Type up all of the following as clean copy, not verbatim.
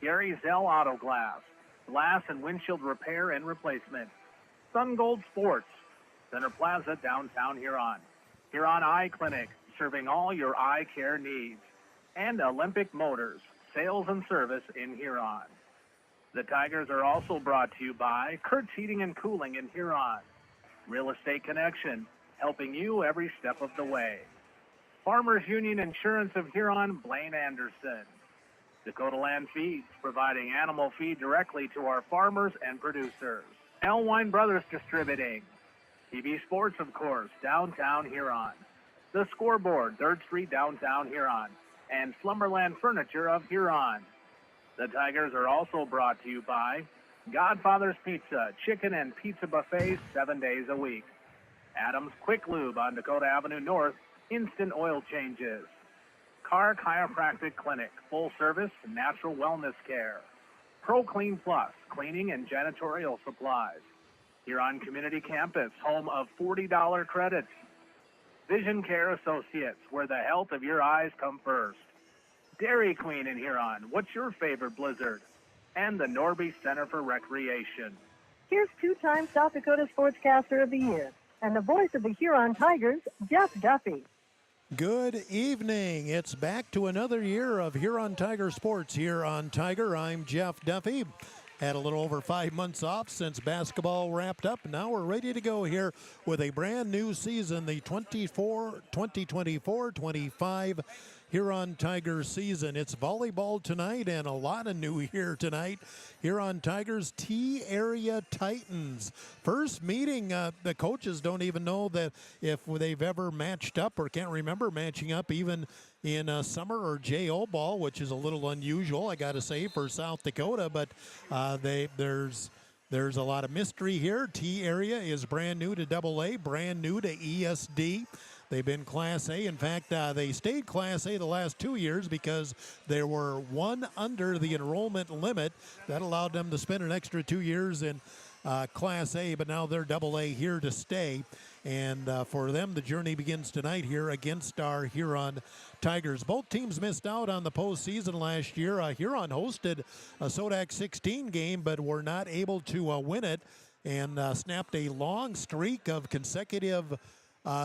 Gary Zell Auto glass and windshield repair and replacement. Sun Gold Sports, Center Plaza, downtown Huron. Huron Eye Clinic, serving all your eye care needs. And Olympic Motors, sales and service in Huron. The Tigers are also brought to you by Kurtz Heating and Cooling in Huron. Real Estate Connection, helping you every step of the way. Farmers Union Insurance of Huron, Blaine Anderson. Dakota Land Feeds, providing animal feed directly to our farmers and producers. Elwine Brothers Distributing. TV Sports, of course, downtown Huron. The Scoreboard, 3rd Street, downtown Huron. And Slumberland Furniture of Huron. The Tigers are also brought to you by Godfather's Pizza, chicken and pizza buffets 7 days a week. Adams Quick Lube on Dakota Avenue North, instant oil changes. Car Chiropractic Clinic, full service natural wellness care. Pro Clean Plus, cleaning and janitorial supplies. Huron Community Campus, home of $40 credits. Vision Care Associates, where the health of your eyes come first. Dairy Queen in Huron, what's your favorite blizzard? And the Norby Center for Recreation. Here's two-time South Dakota Sportscaster of the Year and the voice of the Huron Tigers, Jeff Duffy. Good evening. It's back to another year of Huron Tiger Sports here on Tiger. I'm Jeff Duffy. Had a little over 5 months off since basketball wrapped up. Now we're ready to go here with a brand new season, the 2024-25 Huron Tigers season. It's volleyball tonight and a lot of new here tonight. Huron Tigers T-Area Titans. First meeting, the coaches don't even know that if they've ever matched up or can't remember matching up even in summer or JO ball, which is a little unusual, I got to say, for South Dakota. But there's a lot of mystery here. T-Area is brand new to AA, brand new to ESD. They've been Class A. In fact, they stayed Class A the last 2 years because they were one under the enrollment limit. That allowed them to spend an extra 2 years in Class A, but now they're AA here to stay. And for them, the journey begins tonight here against our Huron Tigers. Both teams missed out on the postseason last year. Huron hosted a Sodak 16 game, but were not able to win it and snapped a long streak of consecutive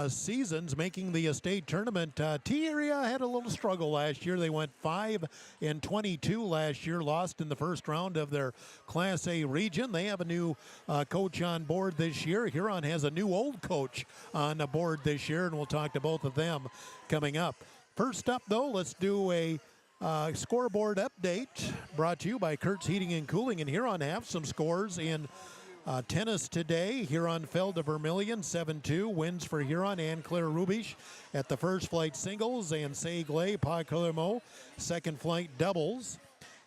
seasons making the state tournament. T-Area had a little struggle last year. They went 5-22 last year, lost in the first round of their Class A region. They have a new coach on board this year. Huron has a new old coach on the board this year, and we'll talk to both of them coming up. First up, though, let's do a scoreboard update brought to you by Kurtz Heating and Cooling. And Huron have some scores in tennis today. Huron fell to Vermilion 7-2. Wins for Huron and Claire Rubish at the first flight singles, and Segley Palermo second flight doubles.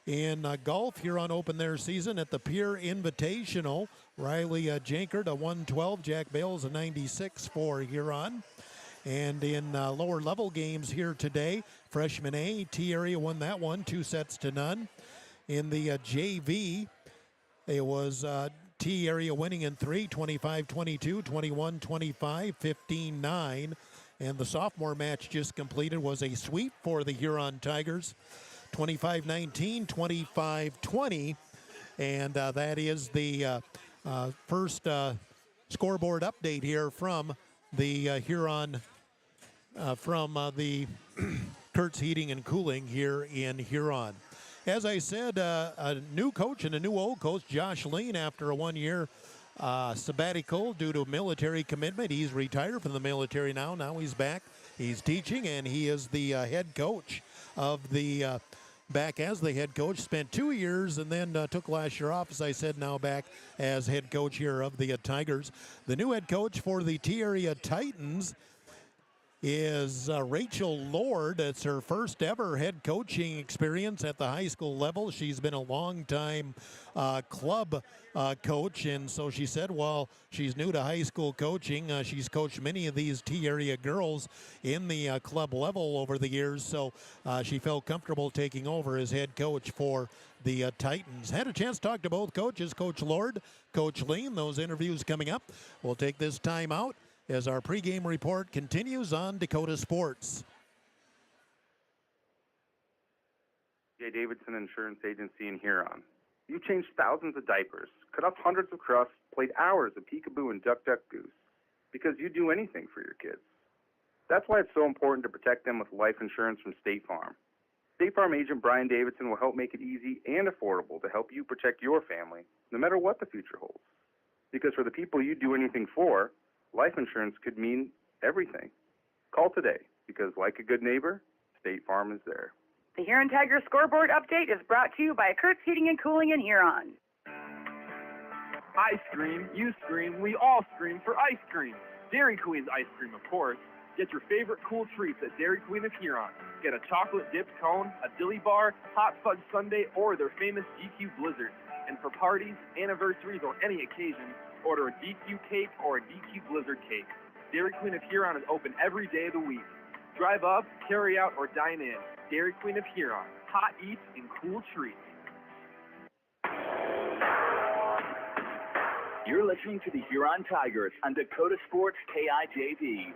In golf, Huron opened their season at the Pier Invitational. Riley Jankert a 112, Jack Bales a 96 for Huron. And in lower level games here today, freshman A, T-Area won that one 2-0. In the JV, it was T-Area winning in 3, 25-22, 21-25, 15-9. And the sophomore match just completed was a sweep for the Huron Tigers, 25-19, 25-20. And that is the first scoreboard update here from the Huron, from the Kurtz Heating and Cooling here in Huron. As I said, a new coach and a new old coach, Josh Lean, after a 1-year sabbatical due to military commitment. He's retired from the military now. Now he's back. He's teaching, and he is the head coach of the back as the head coach. Spent 2 years and then took last year off, as I said, now back as head coach here of the Tigers. The new head coach for the T-Area Titans is Rachel Lord. It's her first ever head coaching experience at the high school level. She's been a long time club coach, and so she said while she's new to high school coaching, she's coached many of these T-Area girls in the club level over the years, so she felt comfortable taking over as head coach for the Titans. Had a chance to talk to both coaches, Coach Lord, Coach Lean. Those interviews coming up. We'll take this time out as our pregame report continues on Dakota Sports. J. Davidson Insurance Agency in Huron. You changed thousands of diapers, cut off hundreds of crusts, played hours of peekaboo and duck, duck, goose, because you do anything for your kids. That's why it's so important to protect them with life insurance from State Farm. State Farm agent Brian Davidson will help make it easy and affordable to help you protect your family, no matter what the future holds. Because for the people you do anything for, life insurance could mean everything. Call today, because like a good neighbor, State Farm is there. The Huron Tiger scoreboard update is brought to you by Kurt's Heating and Cooling in Huron. I scream, you scream, we all scream for ice cream. Dairy Queen's ice cream, of course. Get your favorite cool treats at Dairy Queen of Huron. Get a chocolate dipped cone, a dilly bar, hot fudge sundae, or their famous DQ Blizzard. And for parties, anniversaries, or any occasion, order a DQ cake or a DQ Blizzard cake. Dairy Queen of Huron is open every day of the week. Drive up, carry out, or dine in. Dairy Queen of Huron. Hot eats and cool treats. You're listening to the Huron Tigers on Dakota Sports KIJV.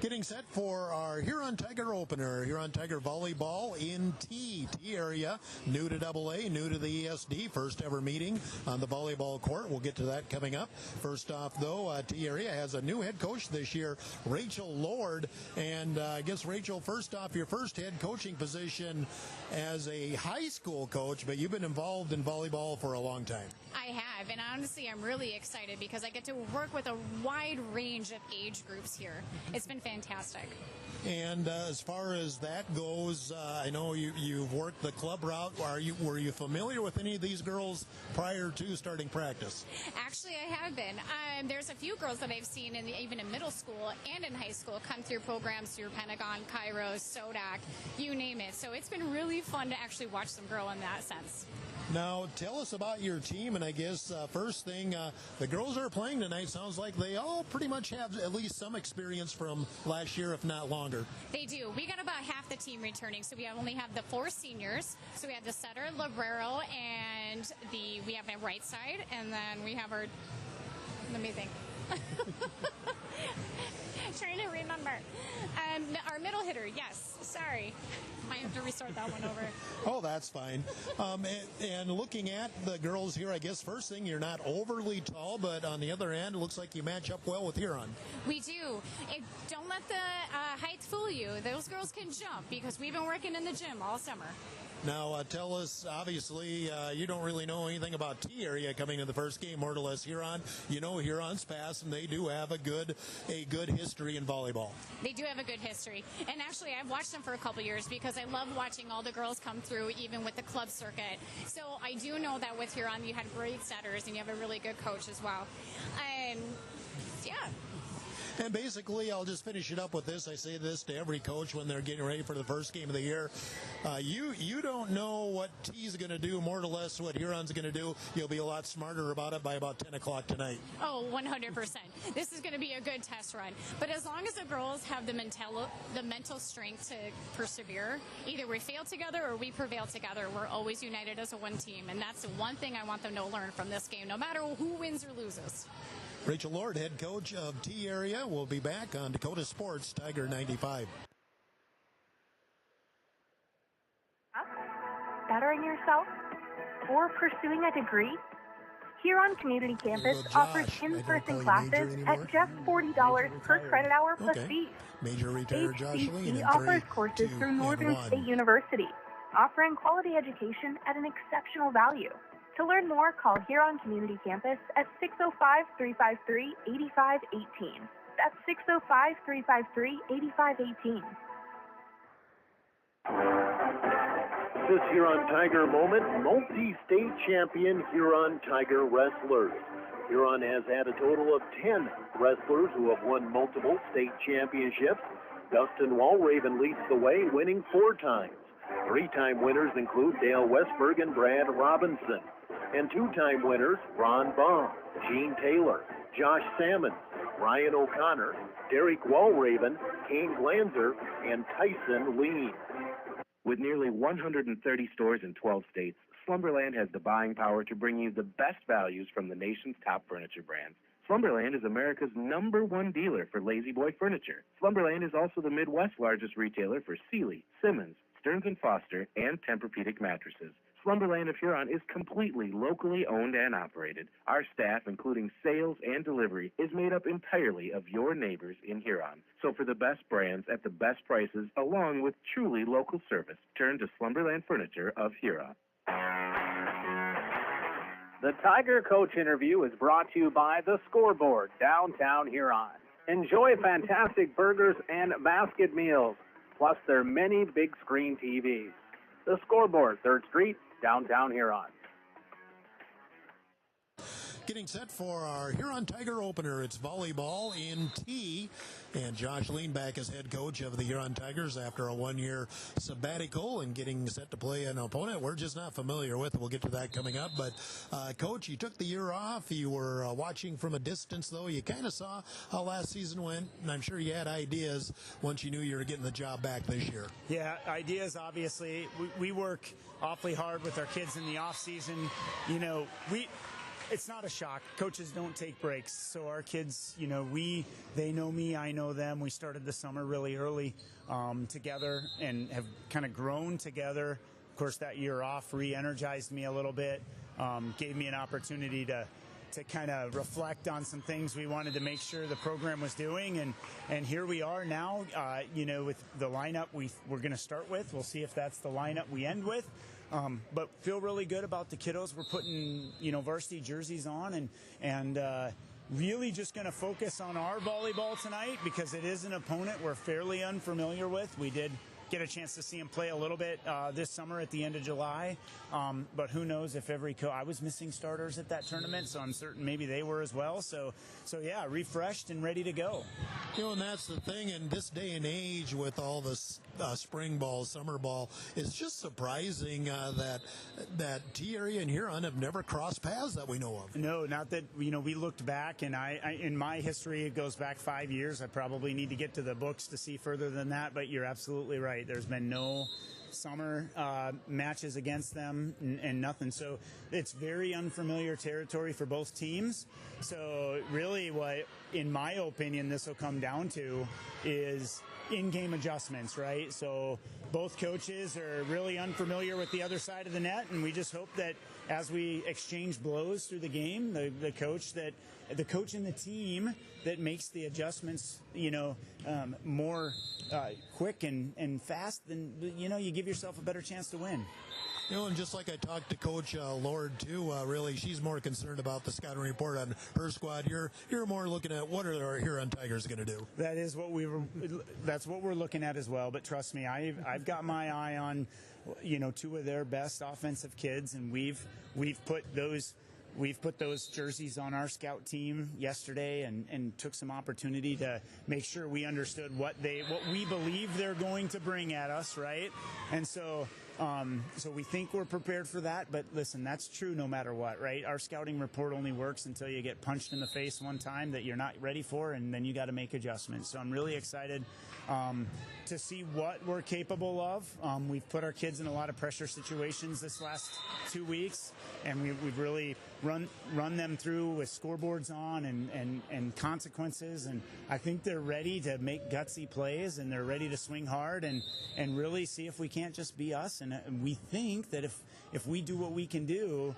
Getting set for our Huron Tiger opener. Huron Tiger volleyball in T area. New to AA, new to the ESD. First ever meeting on the volleyball court. We'll get to that coming up. First off, though, T area has a new head coach this year, Rachel Lord. And I guess, Rachel, first off, your first head coaching position as a high school coach, but you've been involved in volleyball for a long time. I have, and honestly, I'm really excited because I get to work with a wide range of age groups here. It's been fantastic. And as far as that goes, I know you've worked the club route. Were you familiar with any of these girls prior to starting practice? Actually, I have been. There's a few girls that I've seen even in middle school and in high school come through programs through Pentagon, Kairos, Sodak, you name it. So it's been really fun to actually watch them grow in that sense. Now, tell us about your team, and I guess first thing, the girls are playing tonight. Sounds like they all pretty much have at least some experience from last year, if not longer. They do. We got about half the team returning, so we only have the 4 seniors. So we have the setter, Librero, and we have a right side, and then we have our, let me think. Trying to remember. Our middle hitter, yes. Sorry. Might have to resort that one over. Oh, that's fine. And looking at the girls here, I guess first thing, you're not overly tall, but on the other hand, it looks like you match up well with Huron. We do. Don't let the height fool you. Those girls can jump because we've been working in the gym all summer. Now, tell us, obviously, you don't really know anything about T area coming to the first game, more or less. Huron, you know Huron's past, and they do have a good history in volleyball. They do have a good history. And actually, I've watched them for a couple years because I love watching all the girls come through, even with the club circuit. So I do know that with Huron, you had great setters, and you have a really good coach as well. And, yeah. And basically, I'll just finish it up with this. I say this to every coach when they're getting ready for the first game of the year. You don't know what T's going to do, more or less what Huron's going to do. You'll be a lot smarter about it by about 10 o'clock tonight. Oh, 100%. This is going to be a good test run. But as long as the girls have the mental strength to persevere, either we fail together or we prevail together. We're always united as a one team. And that's the one thing I want them to learn from this game, no matter who wins or loses. Rachel Lord, head coach of T area, will be back on Dakota Sports Tiger 95. Bettering yourself or pursuing a degree? Huron Community Campus offers in-person classes at just $40 per credit hour plus fees. Major retired Josh Lee. HCC offers courses through Northern State University, offering quality education at an exceptional value. To learn more, call Huron Community Campus at 605-353-8518. That's 605-353-8518. This Huron Tiger moment, multi-state champion Huron Tiger wrestlers. Huron has had a total of 10 wrestlers who have won multiple state championships. Dustin Walraven leads the way, winning 4 times. 3-time winners include Dale Westberg and Brad Robinson. And 2-time winners, Ron Baum, Gene Taylor, Josh Salmon, Ryan O'Connor, Derek Walraven, Kane Glanzer, and Tyson Lean. With nearly 130 stores in 12 states, Slumberland has the buying power to bring you the best values from the nation's top furniture brands, Slumberland is America's #1 dealer for Lazy Boy furniture. Slumberland is also the Midwest's largest retailer for Sealy, Simmons, Stearns & Foster, and Tempur-Pedic mattresses. Slumberland of Huron is completely locally owned and operated. Our staff, including sales and delivery, is made up entirely of your neighbors in Huron. So for the best brands at the best prices, along with truly local service, turn to Slumberland Furniture of Huron. The Tiger Coach interview is brought to you by The Scoreboard, downtown Huron. Enjoy fantastic burgers and basket meals, plus their many big screen TVs. The Scoreboard, 3rd Street, downtown Huron. Getting set for our Huron Tiger opener. It's volleyball in T, and Josh Lean back as head coach of the Huron Tigers after a 1-year sabbatical and getting set to play an opponent we're just not familiar with. We'll get to that coming up. But, Coach, you took the year off. You were watching from a distance, though. You kind of saw how last season went, and I'm sure you had ideas once you knew you were getting the job back this year. Yeah, ideas, obviously. We work awfully hard with our kids in the off season. You know, it's not a shock. Coaches don't take breaks. So our kids, you know, they know me, I know them. We started the summer really early together and have kind of grown together. Of course, that year off re-energized me a little bit, gave me an opportunity to kind of reflect on some things we wanted to make sure the program was doing. And here we are now, you know, with the lineup we're going to start with. We'll see if that's the lineup we end with. But feel really good about the kiddos. We're putting, you know, varsity jerseys on and really just going to focus on our volleyball tonight because it is an opponent we're fairly unfamiliar with. We did get a chance to see him play a little bit this summer at the end of July. But who knows if I was missing starters at that tournament, so I'm certain maybe they were as well. So yeah, refreshed and ready to go. You know, and that's the thing in this day and age with all this spring ball, summer ball, it's just surprising that T area and Huron have never crossed paths that we know of. No, not that, you know, we looked back, and I in my history, it goes back 5 years. I probably need to get to the books to see further than that, but you're absolutely right. There's been no summer matches against them and nothing. So it's very unfamiliar territory for both teams. So really what, in my opinion, this will come down to is in-game adjustments, right? So both coaches are really unfamiliar with the other side of the net, and we just hope that as we exchange blows through the game, the coach and the team that makes the adjustments, you know, more quick and fast, then, you know, you give yourself a better chance to win. You know, and just like I talked to Coach Lord too, really, she's more concerned about the scouting report on her squad. You're more looking at what are our Huron Tigers going to do. That is that's what we're looking at as well. But trust me, I've got my eye on, you know, 2 of their best offensive kids, and we've put those jerseys on our scout team yesterday and took some opportunity to make sure we understood what we believe they're going to bring at us, right? And so we think we're prepared for that, but listen, that's true no matter what, right? Our scouting report only works until you get punched in the face one time that you're not ready for, and then you got to make adjustments. So I'm really excited to see what we're capable of. We've put our kids in a lot of pressure situations this last 2 weeks, and we've really run them through with scoreboards on and consequences, and I think they're ready to make gutsy plays, and they're ready to swing hard and really see if we can't just be us. And we think that if we do what we can do,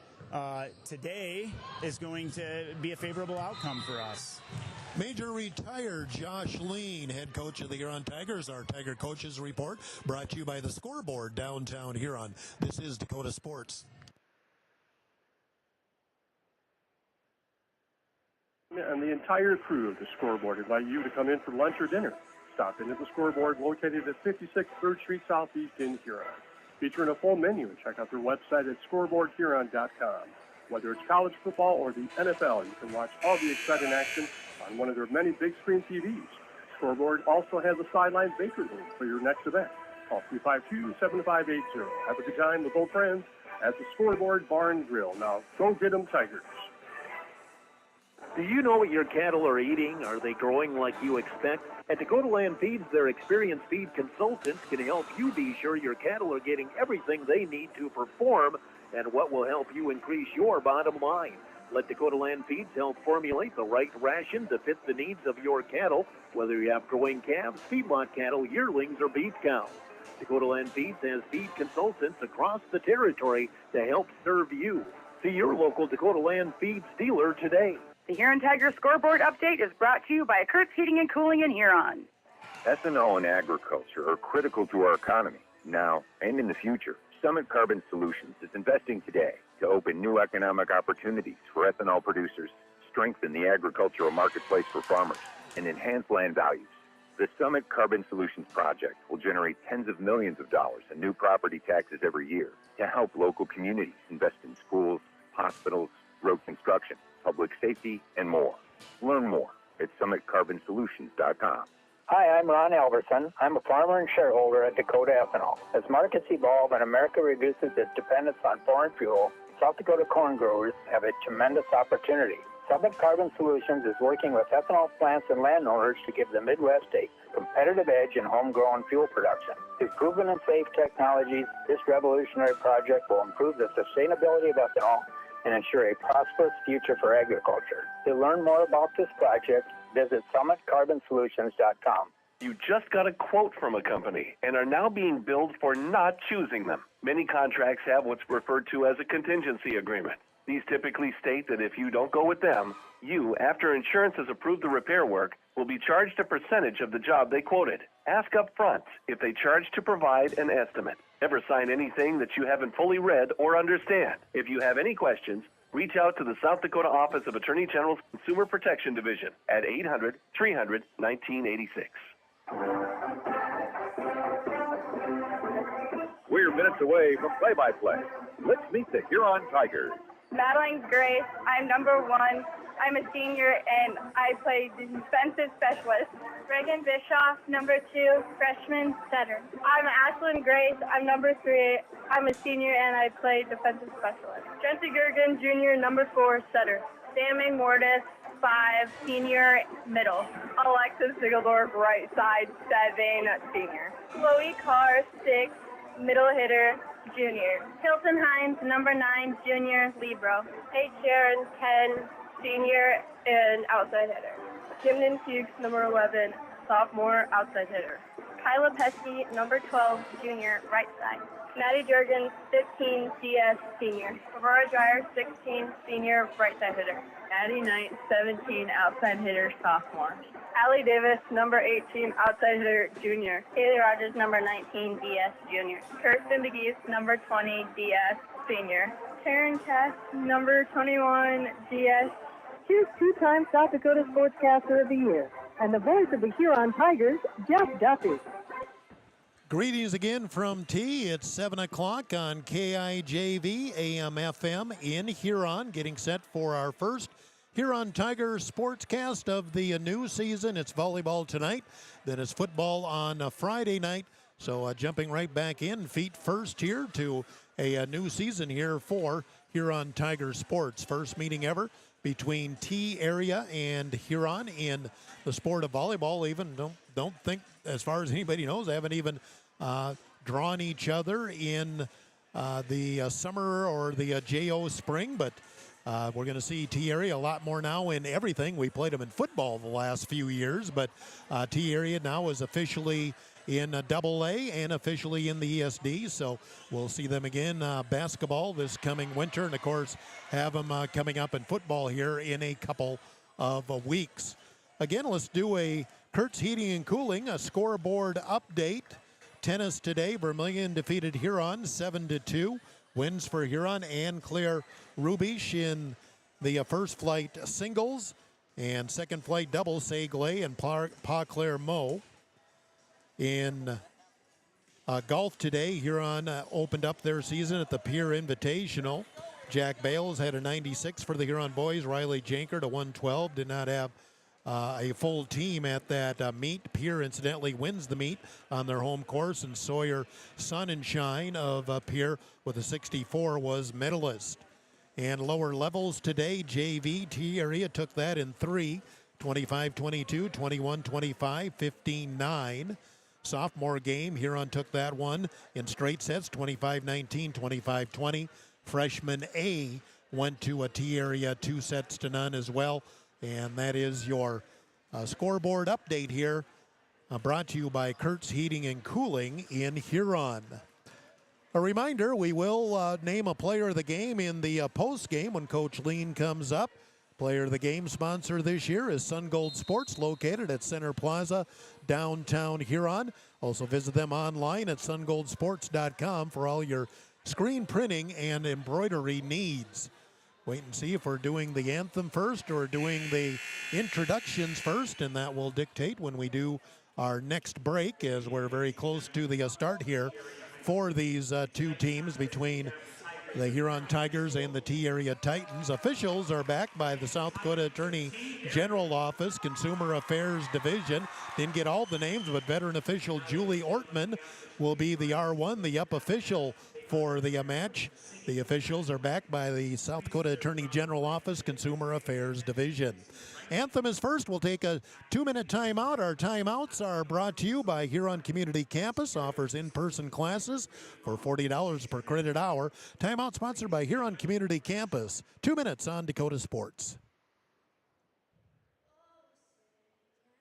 today is going to be a favorable outcome for us. Major retired Josh Lean, head coach of the Huron Tigers. Our Tiger Coaches Report brought to you by The Scoreboard, downtown Huron. This is Dakota Sports. And the entire crew of The Scoreboard invite you to come in for lunch or dinner. Stop in at The Scoreboard, located at 56 3rd Street Southeast in Huron. Featuring a full menu, and check out their website at scoreboardhuron.com. Whether it's college football or the NFL, you can watch all the exciting action on one of their many big screen TVs. Scoreboard also has a sideline bakery room for your next event. Call 352-7580. Have a good time with old friends at the Scoreboard Bar and Grill. Now, go get 'em Tigers. Do you know what your cattle are eating? Are they growing like you expect? At Dakota Land Feeds, their experienced feed consultants can help you be sure your cattle are getting everything they need to perform and what will help you increase your bottom line. Let Dakota Land Feeds help formulate the right ration to fit the needs of your cattle, whether you have growing calves, feedlot cattle, yearlings, or beef cows. Dakota Land Feeds has feed consultants across the territory to help serve you. See your local Dakota Land Feeds dealer today. The Huron Tiger Scoreboard Update is brought to you by Kurt's Heating and Cooling in Huron. ethanol and agriculture are critical to our economy now and in the future. Summit Carbon Solutions is investing today to open new economic opportunities for ethanol producers, strengthen the agricultural marketplace for farmers, and enhance land values. The Summit Carbon Solutions project will generate tens of millions of dollars in new property taxes every year to help local communities invest in schools, hospitals, road construction, public safety, and more. Learn more at summitcarbonsolutions.com. Hi, I'm Ron Alverson. I'm a farmer and shareholder at Dakota Ethanol. As markets evolve and America reduces its dependence on foreign fuel, South Dakota corn growers have a tremendous opportunity. Summit Carbon Solutions is working with ethanol plants and landowners to give the Midwest a competitive edge in homegrown fuel production. Through proven and safe technologies, this revolutionary project will improve the sustainability of ethanol and ensure a prosperous future for agriculture. To learn more about this project, visit summitcarbonsolutions.com. You just got a quote from a company and are now being billed for not choosing them. Many contracts have what's referred to as a contingency agreement. These typically state that if you don't go with them, you, after insurance has approved the repair work, will be charged a percentage of the job they quoted. Ask up front if they charge to provide an estimate. Never sign anything that you haven't fully read or understand. If you have any questions, reach out to the South Dakota Office of Attorney General's Consumer Protection Division at 800-300-1986. We're minutes away from play-by-play. Let's meet the Huron Tigers. Madeline Grace, I'm number 1. I'm a senior and I play defensive specialist. Reagan Bischoff, number 2, freshman setter. I'm Ashlyn Grace, I'm number 3. I'm a senior and I play defensive specialist. Jesse Gergen, junior, number 4, setter. Sammy Mortis, 5, senior, middle. Alexis Sigildorf, right side, 7, senior. Chloe Carr, 6, middle hitter, junior. Hilton Hines, number 9, junior, libero. Paige Sharon, 10, senior, and outside hitter. Kimden Fuchs, number 11, sophomore, outside hitter. Kyla Pesky, number 12, junior, right side. Maddie Jurgens, 15, CS, senior. Aurora Dreyer, 16, senior, right side hitter. Addie Knight, 17, outside hitter, sophomore. Allie Davis, number 18, outside hitter, junior. Haley Rogers, number 19, DS, junior. Kirsten DeGeese, number 20, DS, senior. Taryn Tess, number 21, DS. Here's two-time South Dakota Sportscaster of the Year and the voice of the Huron Tigers, Jeff Duffy. Greetings again from T. It's 7 o'clock on KIJV AM/FM in Huron, getting set for our first Huron Tiger Sportscast of the new season. It's volleyball tonight, then it's football on Friday night. So jumping right back in, feet first here to a new season here for Huron Tiger Sports. First meeting ever between T area and Huron in the sport of volleyball. Even don't think, as far as anybody knows, they haven't even drawn each other in the summer or the JO spring, but we're going to see T area a lot more now in everything. We played them in football the last few years, but T area now is officially in AA and officially in the ESD, so we'll see them again basketball this coming winter, and of course have them coming up in football here in a couple of weeks. Again, let's do a Kurt's Heating and Cooling, a scoreboard update. Tennis today, Vermilion defeated Huron 7-2. Wins for Huron and Claire Rubish in the first flight singles, and second flight doubles, Sagley and Pa Claire Moe. In golf today, Huron opened up their season at the Pier Invitational. Jack Bales had a 96 for the Huron boys. Riley Jankert a 112. Did not have a full team at that meet. Pier incidentally wins the meet on their home course, and Sawyer Sunshine of Pier with a 64 was medalist. And lower levels today, JV T area took that in 3, 25-22, 21-25, 15-9. Sophomore game, Huron took that one in straight sets, 25-19, 25-20. Freshman A went to a T area 2-0 as well. And that is your scoreboard update here, brought to you by Kurt's Heating and Cooling in Huron. A reminder, we will name a player of the game in the post game when Coach Lean comes up. Player of the game sponsor this year is Sun Gold Sports, located at Center Plaza, downtown Huron. Also visit them online at sungoldsports.com for all your screen printing and embroidery needs. Wait and see if we're doing the anthem first or doing the introductions first, and that will dictate when we do our next break, as we're very close to the start here for these two teams between the Huron Tigers and the T-Area Titans. Officials are backed by the South Dakota Attorney General Office, Consumer Affairs Division. Didn't get all the names, but veteran official Julie Ortman will be the R1, the up official for the match. The officials are backed by the South Dakota Attorney General Office, Consumer Affairs Division. Anthem is first. We'll take a 2-minute timeout. Our timeouts are brought to you by Huron Community Campus. Offers in-person classes for $40 per credit hour. Timeout sponsored by Huron Community Campus. 2 minutes on Dakota Sports.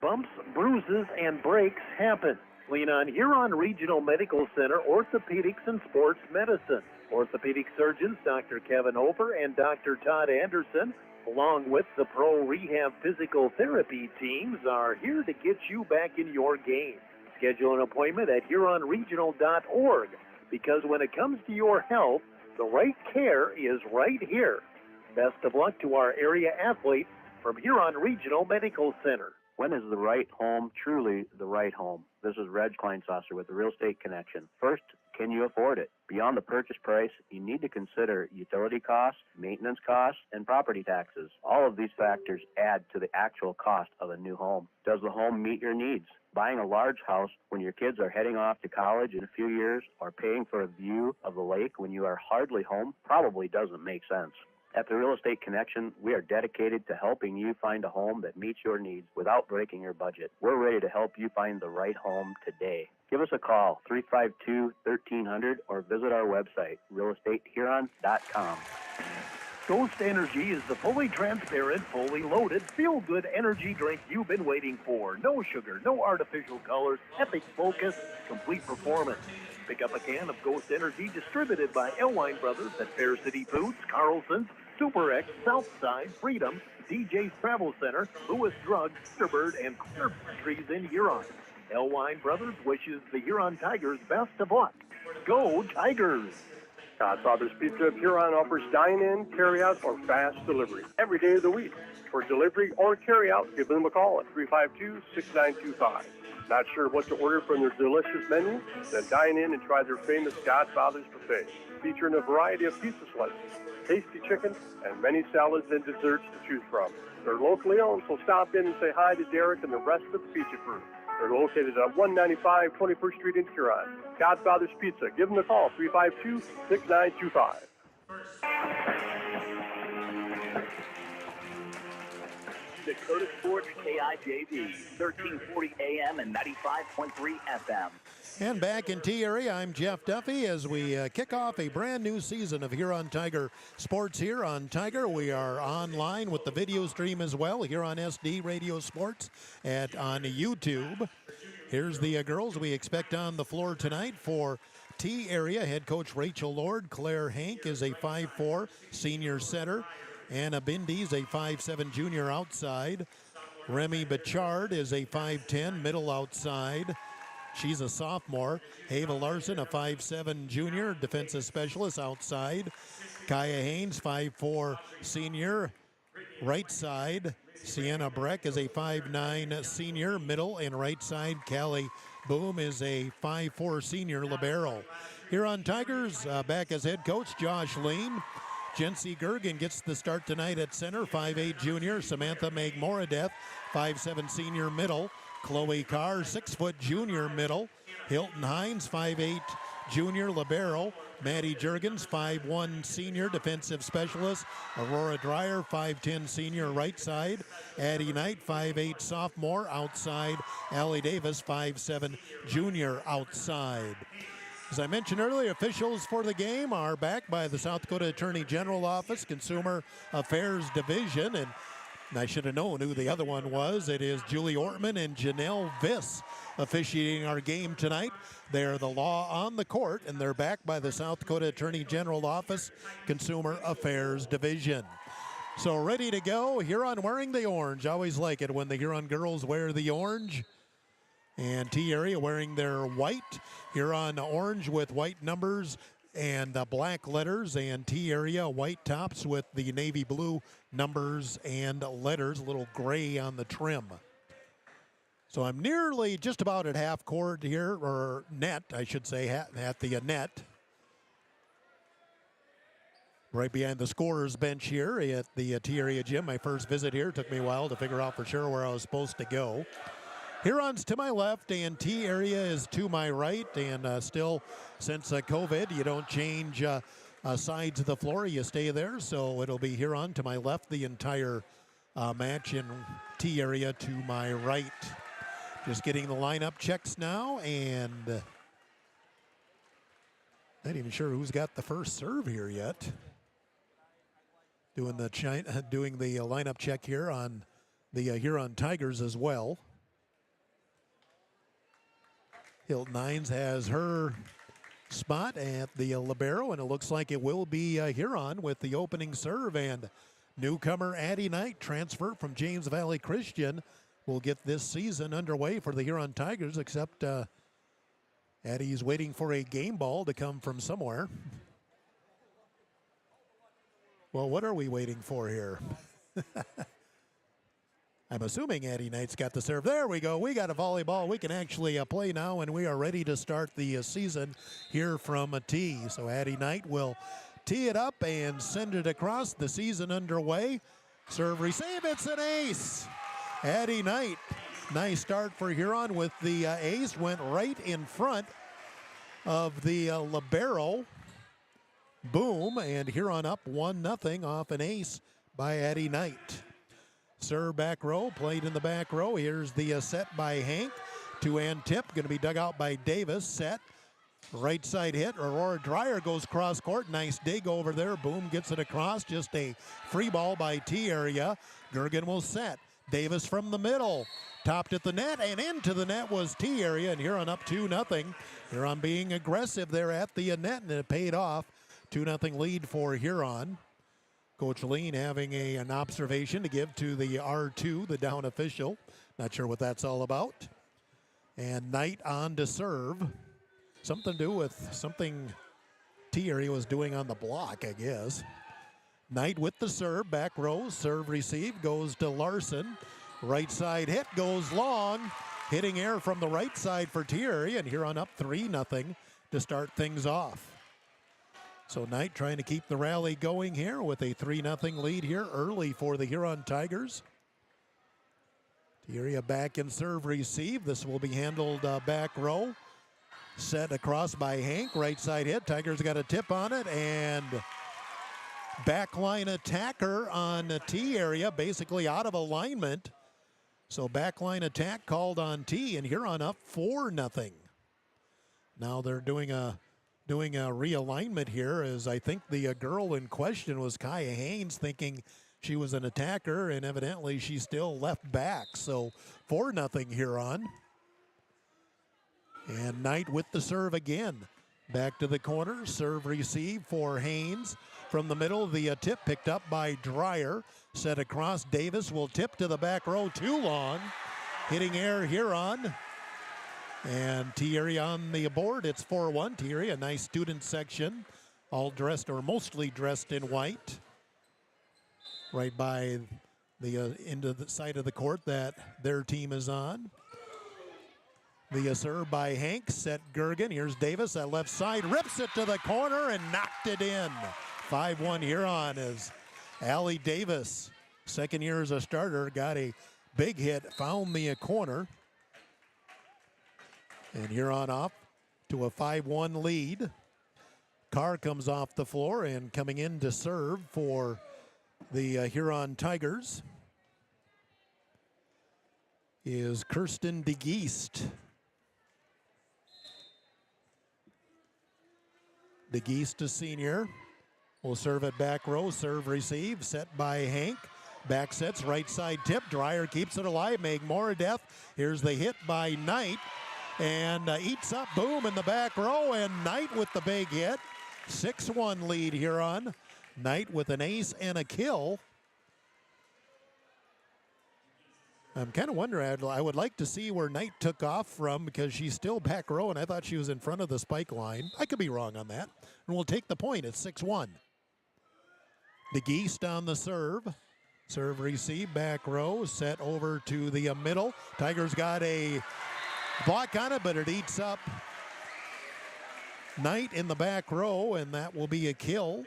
Bumps, bruises, and breaks happen. Lean on Huron Regional Medical Center Orthopedics and Sports Medicine. Orthopedic surgeons Dr. Kevin Hofer and Dr. Todd Anderson, along with the Pro Rehab Physical Therapy teams, are here to get you back in your game. Schedule an appointment at HuronRegional.org, because when it comes to your health, the right care is right here. Best of luck to our area athletes from Huron Regional Medical Center. When is the right home truly the right home? This is Reg Kleinsasser with the Real Estate Connection. First, can you afford it? Beyond the purchase price, you need to consider utility costs, maintenance costs, and property taxes. All of these factors add to the actual cost of a new home. Does the home meet your needs? Buying a large house when your kids are heading off to college in a few years, or paying for a view of the lake when you are hardly home, probably doesn't make sense. At the Real Estate Connection, we are dedicated to helping you find a home that meets your needs without breaking your budget. We're ready to help you find the right home today. Give us a call, 352-1300, or visit our website, realestatehuron.com. Ghost Energy is the fully transparent, fully loaded, feel-good energy drink you've been waiting for. No sugar, no artificial colors, epic focus, complete performance. Pick up a can of Ghost Energy distributed by Elwine Brothers at Fair City Foods, Carlson's, Super X, Southside, Freedom, DJ's Travel Center, Lewis Drug, Thunderbird, and Clear Trees in Huron. Elwine Brothers wishes the Huron Tigers best of luck. Go Tigers! Godfather's Pizza of Huron offers dine-in, carry-out, or fast delivery every day of the week. For delivery or carry-out, give them a call at 352-6925. Not sure what to order from their delicious menu? Then dine in and try their famous Godfather's Buffet, featuring a variety of pizza slices, tasty chicken, and many salads and desserts to choose from. They're locally owned, so stop in and say hi to Derek and the rest of the pizza crew. They're located at 195 21st Street in Huron. Godfather's Pizza. Give them a call, 352-6925. Dakota Sports KIJV, 1340 AM and 95.3 FM. And back in T-Area, I'm Jeff Duffy as we kick off a brand new season of Huron Tiger Sports here on Tiger. We are online with the video stream as well, Huron SD Radio Sports on YouTube. Here's the girls we expect on the floor tonight for T-Area. Head coach Rachel Lord. Claire Hank is a 5'4" senior setter. Anna Bindy's a 5'7" junior outside. Remy Bichard is a 5'10" middle outside. She's a sophomore. Hava Larson, a 5'7" junior defensive specialist outside. Kaya Haynes, 5'4" senior right side. Sienna Breck is a 5'9" senior middle and right side. Callie Boom is a 5'4" senior libero. Huron Tigers back as head coach Josh Lean. Jency Gergen gets the start tonight at center, 5'8" junior. Samantha Magmoradeth, 5'7" senior middle. Chloe Carr, 6' junior middle. Hilton Hines, 5'8" junior libero. Maddie Jurgens, 5'1" senior defensive specialist. Aurora Dreyer, 5'10" senior right side. Addie Knight, 5'8" sophomore outside. Allie Davis, 5'7" junior outside. As I mentioned earlier, officials for the game are backed by the South Dakota Attorney General Office, Consumer Affairs Division, and I should have known who the other one was. It is Julie Ortman and Janelle Viss officiating our game tonight. They're the law on the court, and they're backed by the South Dakota Attorney General Office, Consumer Affairs Division. So ready to go. Huron wearing the orange. Always like it when the Huron girls wear the orange. And T-Area wearing their white. Huron orange with white numbers and black letters, and T-Area white tops with the navy blue numbers and letters, a little gray on the trim. So I'm nearly just about at half court here, or net, I should say, at the net. Right behind the scorer's bench here at the T-Area gym. My first visit here took me a while to figure out for sure where I was supposed to go. Huron's to my left and T-Area is to my right, and still, since COVID, you don't change sides of the floor, you stay there, so it'll be Huron to my left the entire match, and T-Area to my right. Just getting the lineup checks now, and not even sure who's got the first serve here yet. Doing the lineup check here on the Huron Tigers as well. Hilton Hines has her spot at the libero, and it looks like it will be Huron with the opening serve, and newcomer Addie Knight, transfer from James Valley Christian, will get this season underway for the Huron Tigers, except Addie's waiting for a game ball to come from somewhere. Well, what are we waiting for here? I'm assuming Addie Knight's got the serve. There we go. We got a volleyball. We can actually play now, and we are ready to start the season here from a tee. So Addie Knight will tee it up and send it across. The season underway. Serve, receive. It's an ace. Addie Knight. Nice start for Huron with the ace. Went right in front of the libero. Boom. And Huron up 1-0 off an ace by Addie Knight. Serve back row, played in the back row. Here's the set by Hank. Two-hand tip, going to be dug out by Davis. Set, right side hit. Aurora Dreyer goes cross court. Nice dig over there. Boom, gets it across. Just a free ball by T-Area. Gergen will set. Davis from the middle. Topped at the net, and into the net was T-Area, and Huron up 2-0. Huron being aggressive there at the net, and it paid off. 2-0 lead for Huron. Coach Lean having an observation to give to the R2, the down official. Not sure what that's all about. And Knight on to serve. Something to do with something T-Area was doing on the block, I guess. Knight with the serve, back row, serve receive, goes to Larson. Right side hit, goes long. Hitting air from the right side for T-Area, and Huron up 3-0 to start things off. So Knight trying to keep the rally going here with a 3-0 lead here early for the Huron Tigers. T-Area back in serve receive. This will be handled back row. Set across by Hank. Right side hit. Tigers got a tip on it, and backline attacker on T-Area, basically out of alignment. So backline attack called on T, and Huron up 4-0. Now they're doing a realignment here, as I think the girl in question was Kaya Haynes, thinking she was an attacker, and evidently she still left back. So 4-0 Huron. And Knight with the serve again. Back to the corner, serve receive for Haynes. From the middle, the tip picked up by Dreyer. Set across, Davis will tip to the back row, too long. Hitting air Huron. And T-Area on the board. It's 4-1. T-Area, a nice student section, all dressed or mostly dressed in white. Right by the into the side of the court that their team is on. The serve by Hank, set Gergen. Here's Davis at left side, rips it to the corner and knocked it in. 5-1 Huron as Allie Davis, second year as a starter, got a big hit, found the corner. And Huron off to a 5-1 lead. Carr comes off the floor, and coming in to serve for the Huron Tigers is Kirsten DeGeest. DeGeest, senior, will serve at back row. Serve receive, set by Hank. Back sets, right side tip. Dreyer keeps it alive. Meg Moradeth. Here's the hit by Knight. And eats up Boom in the back row. And Knight with the big hit. 6-1 lead Huron. Knight with an ace and a kill. I'm kind of wondering, I would like to see where Knight took off from because she's still back row, and I thought she was in front of the spike line. I could be wrong on that. And we'll take the point. It's 6-1. DeGeest on the serve. Serve receive, back row, set over to the middle. Tigers got a block on it, but it eats up Knight in the back row, and that will be a kill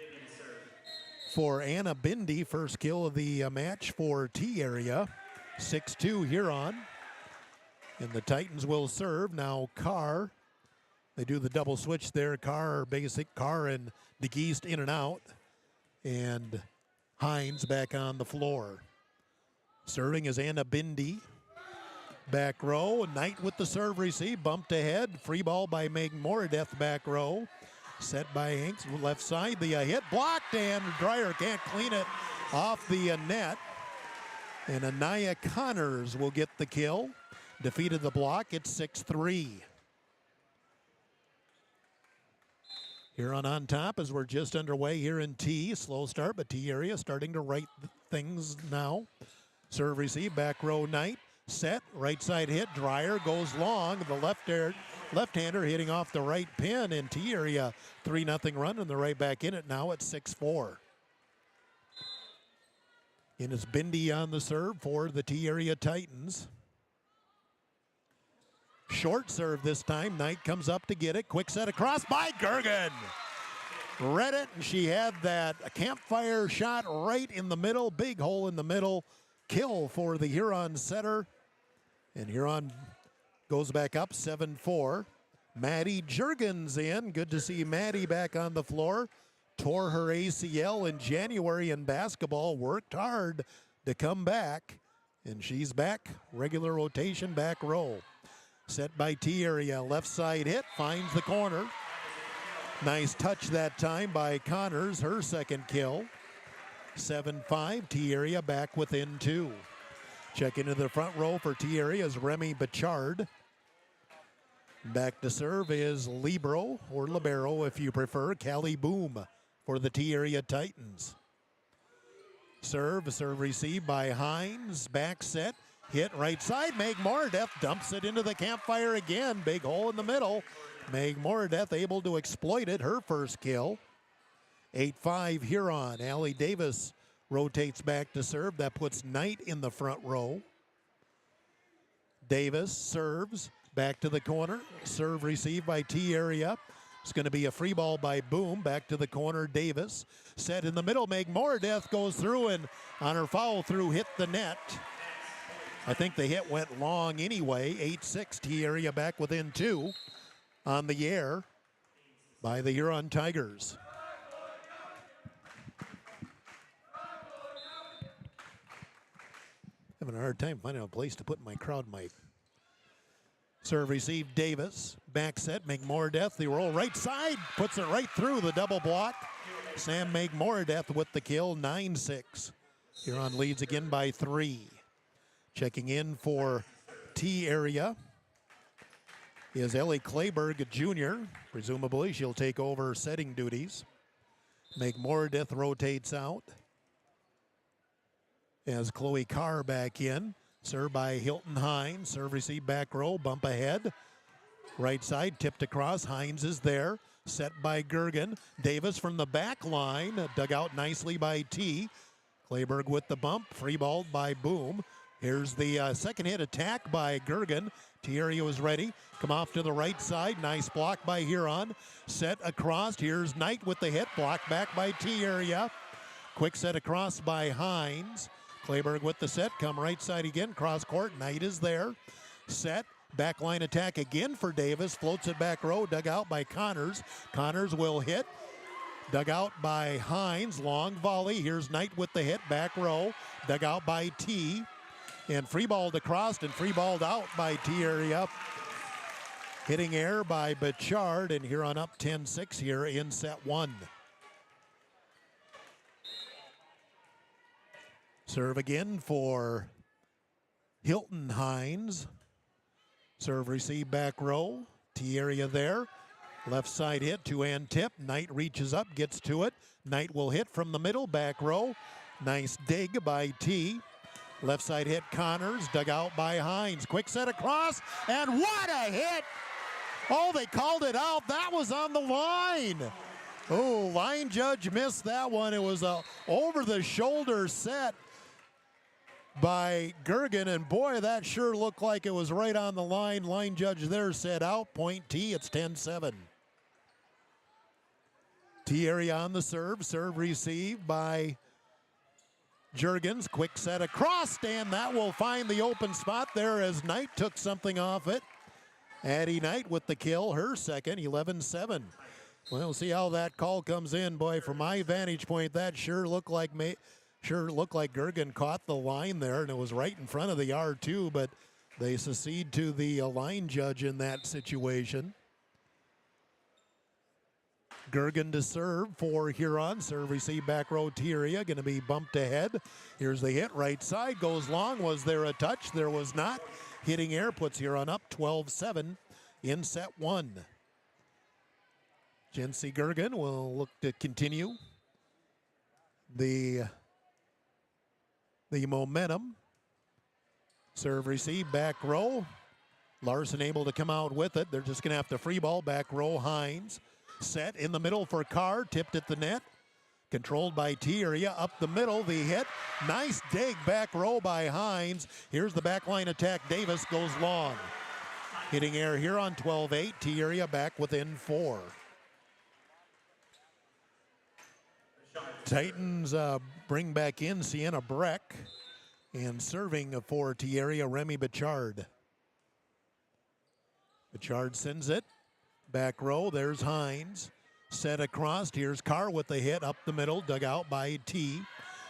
for Anna Bindi. First kill of the match for T area. 6-2 Huron. And the Titans will serve. Now Carr. They do the double switch there. Carr and DeGeest in and out. And Hines back on the floor. Serving is Anna Bindi. Back row, Knight with the serve receive, bumped ahead. Free ball by Meg Moradeth back row. Set by Hanks, left side. The hit blocked, and Dreyer can't clean it off the net. And Anaya Connors will get the kill. Defeated the block, it's 6-3. Huron on top as we're just underway here in T. Slow start, but T area starting to right things now. Serve receive, back row Knight. Set, right side hit. Dreyer goes long. The left-hander hitting off the right pin in T area. 3-0 run, and they're right back in it now at 6-4. And it's Bindi on the serve for the T area Titans. Short serve this time. Knight comes up to get it. Quick set across by Gergen. Read it, and she had that campfire shot right in the middle. Big hole in the middle. Kill for the Huron setter. And Huron goes back up 7-4. Maddie Jurgens in. Good to see Maddie back on the floor. Tore her ACL in January in basketball. Worked hard to come back. And she's back. Regular rotation, back row. Set by T area, left side hit, finds the corner. Nice touch that time by Connors, her second kill. 7-5, T area back within 2. Check into the front row for T area is Remy Bichard. Back to serve is Libero, or Libero if you prefer, Callie Boom for the T area Titans. Serve receive by Hines, back set. Hit right side, Meg Moradeth dumps it into the campfire again. Big hole in the middle. Meg Moradeth able to exploit it, her first kill. 8-5 Huron. Allie Davis rotates back to serve. That puts Knight in the front row. Davis serves back to the corner. Serve received by T area. It's going to be a free ball by Boom. Back to the corner, Davis. Set in the middle. Meg Moradeth goes through and on her follow through hit the net. I think the hit went long anyway. 8-6, T area back within 2 on the air by the Huron Tigers. Having a hard time finding a place to put my crowd mic. Serve receive Davis. Back set, McMoradeth. The roll right side. Puts it right through the double block. Sam McMoradeth with the kill. 9-6. Huron leads again by 3. Checking in for T area is Ellie Clayberg Jr. Presumably she'll take over setting duties. McMoradeth rotates out as Chloe Carr back in. Serve by Hilton Hines. Serve receive back row. Bump ahead. Right side tipped across. Hines is there. Set by Gergen. Davis from the back line. Dug out nicely by T. Clayberg with the bump. Free balled by Boom. Here's the second hit attack by Gergen. T area was ready. Come off to the right side. Nice block by Huron. Set across. Here's Knight with the hit. Blocked back by T area. Quick set across by Hines. Clayberg with the set. Come right side again. Cross court. Knight is there. Set. Backline attack again for Davis. Floats it back row. Dug out by Connors. Connors will hit. Dug out by Hines. Long volley. Here's Knight with the hit. Back row. Dug out by T. And free balled across and free balled out by T area. Hitting air by Bichard, and Huron up 10-6 here in set one. Serve again for Hilton Hines. Serve receive back row. T area there. Left side hit to Antip. Knight reaches up, gets to it. Knight will hit from the middle, back row. Nice dig by T. Left side hit Connors, dug out by Hines. Quick set across, and what a hit! Oh, they called it out. That was on the line. Oh, line judge missed that one. It was a over-the-shoulder set by Gergen, and boy, that sure looked like it was right on the line. Line judge there said out, point T, it's 10-7. T area on the serve receive by Jurgens. Quick set across, and that will find the open spot there as Knight took something off it. Addie Knight with the kill, her second, 11-7. We'll see how that call comes in. Boy, from my vantage point, that sure looked like Gergen caught the line there, and it was right in front of the R2, but they secede to the line judge in that situation. Gergen to serve for Huron. Serve receive back row T area, going to be bumped ahead. Here's the hit, right side, goes long. Was there a touch? There was not. Hitting air puts Huron up 12-7 in set one. Jency Gergen will look to continue the momentum. Serve receive back row. Larson able to come out with it. They're just going to have to free ball back row. Hines set in the middle for Carr, tipped at the net. Controlled by T area, up the middle, the hit. Nice dig back row by Hines. Here's the back line attack. Davis goes long. Hitting air here on 12-8. T area back within 4. Titans bring back in Sienna Breck, and serving for T area, Remy Bichard. Bichard sends it. Back row, there's Hines. Set across, here's Carr with the hit up the middle, dug out by T.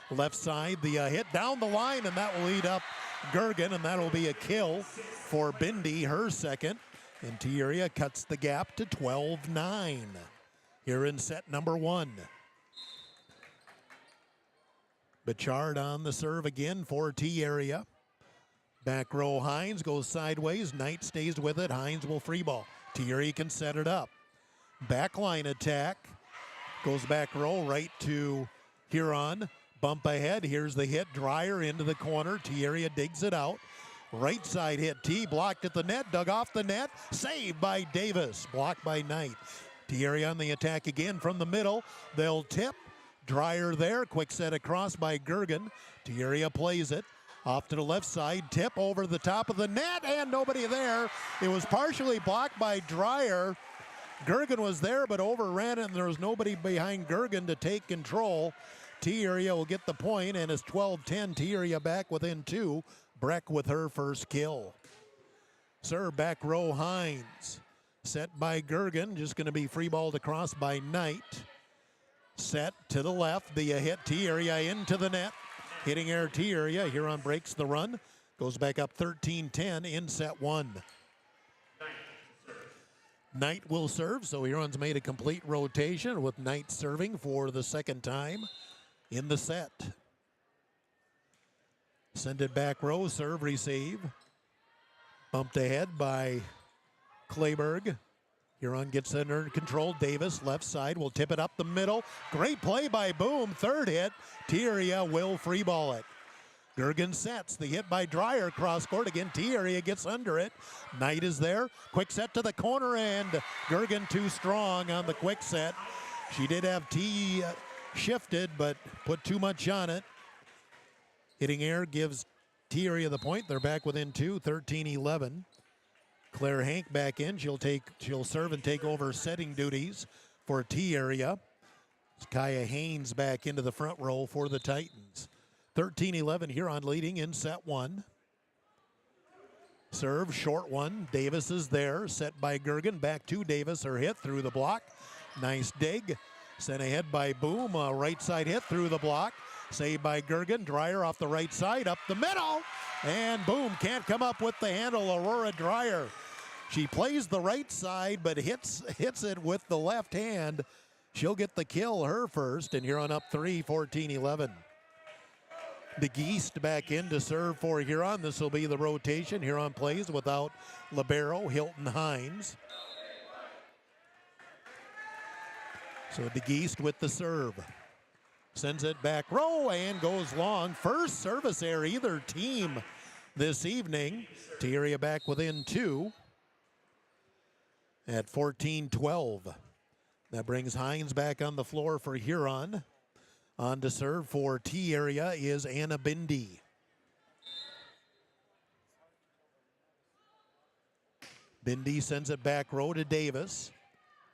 Left side, the hit down the line, and that will lead up Gergen, and that'll be a kill for Bindi, her second. And T area cuts the gap to 12-9 here in set number one. Bichard on the serve again for T area. Back row, Hines goes sideways. Knight stays with it. Hines will free ball. T area can set it up. Backline attack. Goes back row right to Huron. Bump ahead. Here's the hit. Dreyer into the corner. T area digs it out. Right side hit. T blocked at the net. Dug off the net. Saved by Davis. Blocked by Knight. T area on the attack again from the middle. They'll tip. Dreyer there. Quick set across by Gergen. T area plays it. Off to the left side. Tip over the top of the net. And nobody there. It was partially blocked by Dreyer. Gergen was there but overran it, and there was nobody behind Gergen to take control. T area will get the point, and it's 12-10. T area back within 2. Breck with her first kill. Serve back row, Hines. Set by Gergen, just going to be free balled across by Knight. Set to the left, the hit T area into the net. Hitting air T area, Huron breaks the run. Goes back up 13-10 in set one. Knight will serve, so Huron's made a complete rotation with Knight serving for the second time in the set. Send it back row, serve, receive. Bumped ahead by Clayberg. Huron gets it under control. Davis, left side, will tip it up the middle. Great play by Boom, third hit. T area will free ball it. Gergen sets the hit by Dreyer, cross court again. T area gets under it. Knight is there. Quick set to the corner, and Gergen too strong on the quick set. She did have T shifted, but put too much on it. Hitting air gives T area the point. They're back within 2, 13-11. Claire Hank back in. She'll serve and take over setting duties for T area. Kaya Haynes back into the front row for the Titans. 13-11 Huron leading in set one. Serve, short one. Davis is there. Set by Gergen. Back to Davis. Her hit through the block. Nice dig. Sent ahead by Boom. Right side hit through the block. Saved by Gergen. Dreyer off the right side. Up the middle. And Boom can't come up with the handle. Aurora Dreyer. She plays the right side, but hits it with the left hand. She'll get the kill, her first, and Huron up 3, 14-11. DeGeest back in to serve for Huron. This will be the rotation. Huron plays without libero, Hilton Hines. So DeGeest with the serve. Sends it back row and goes long. First service error either team this evening. T-area back within 2 at 14-12. That brings Hines back on the floor for Huron. On to serve for T-area is Anna Bindi. Bindi sends it back row to Davis.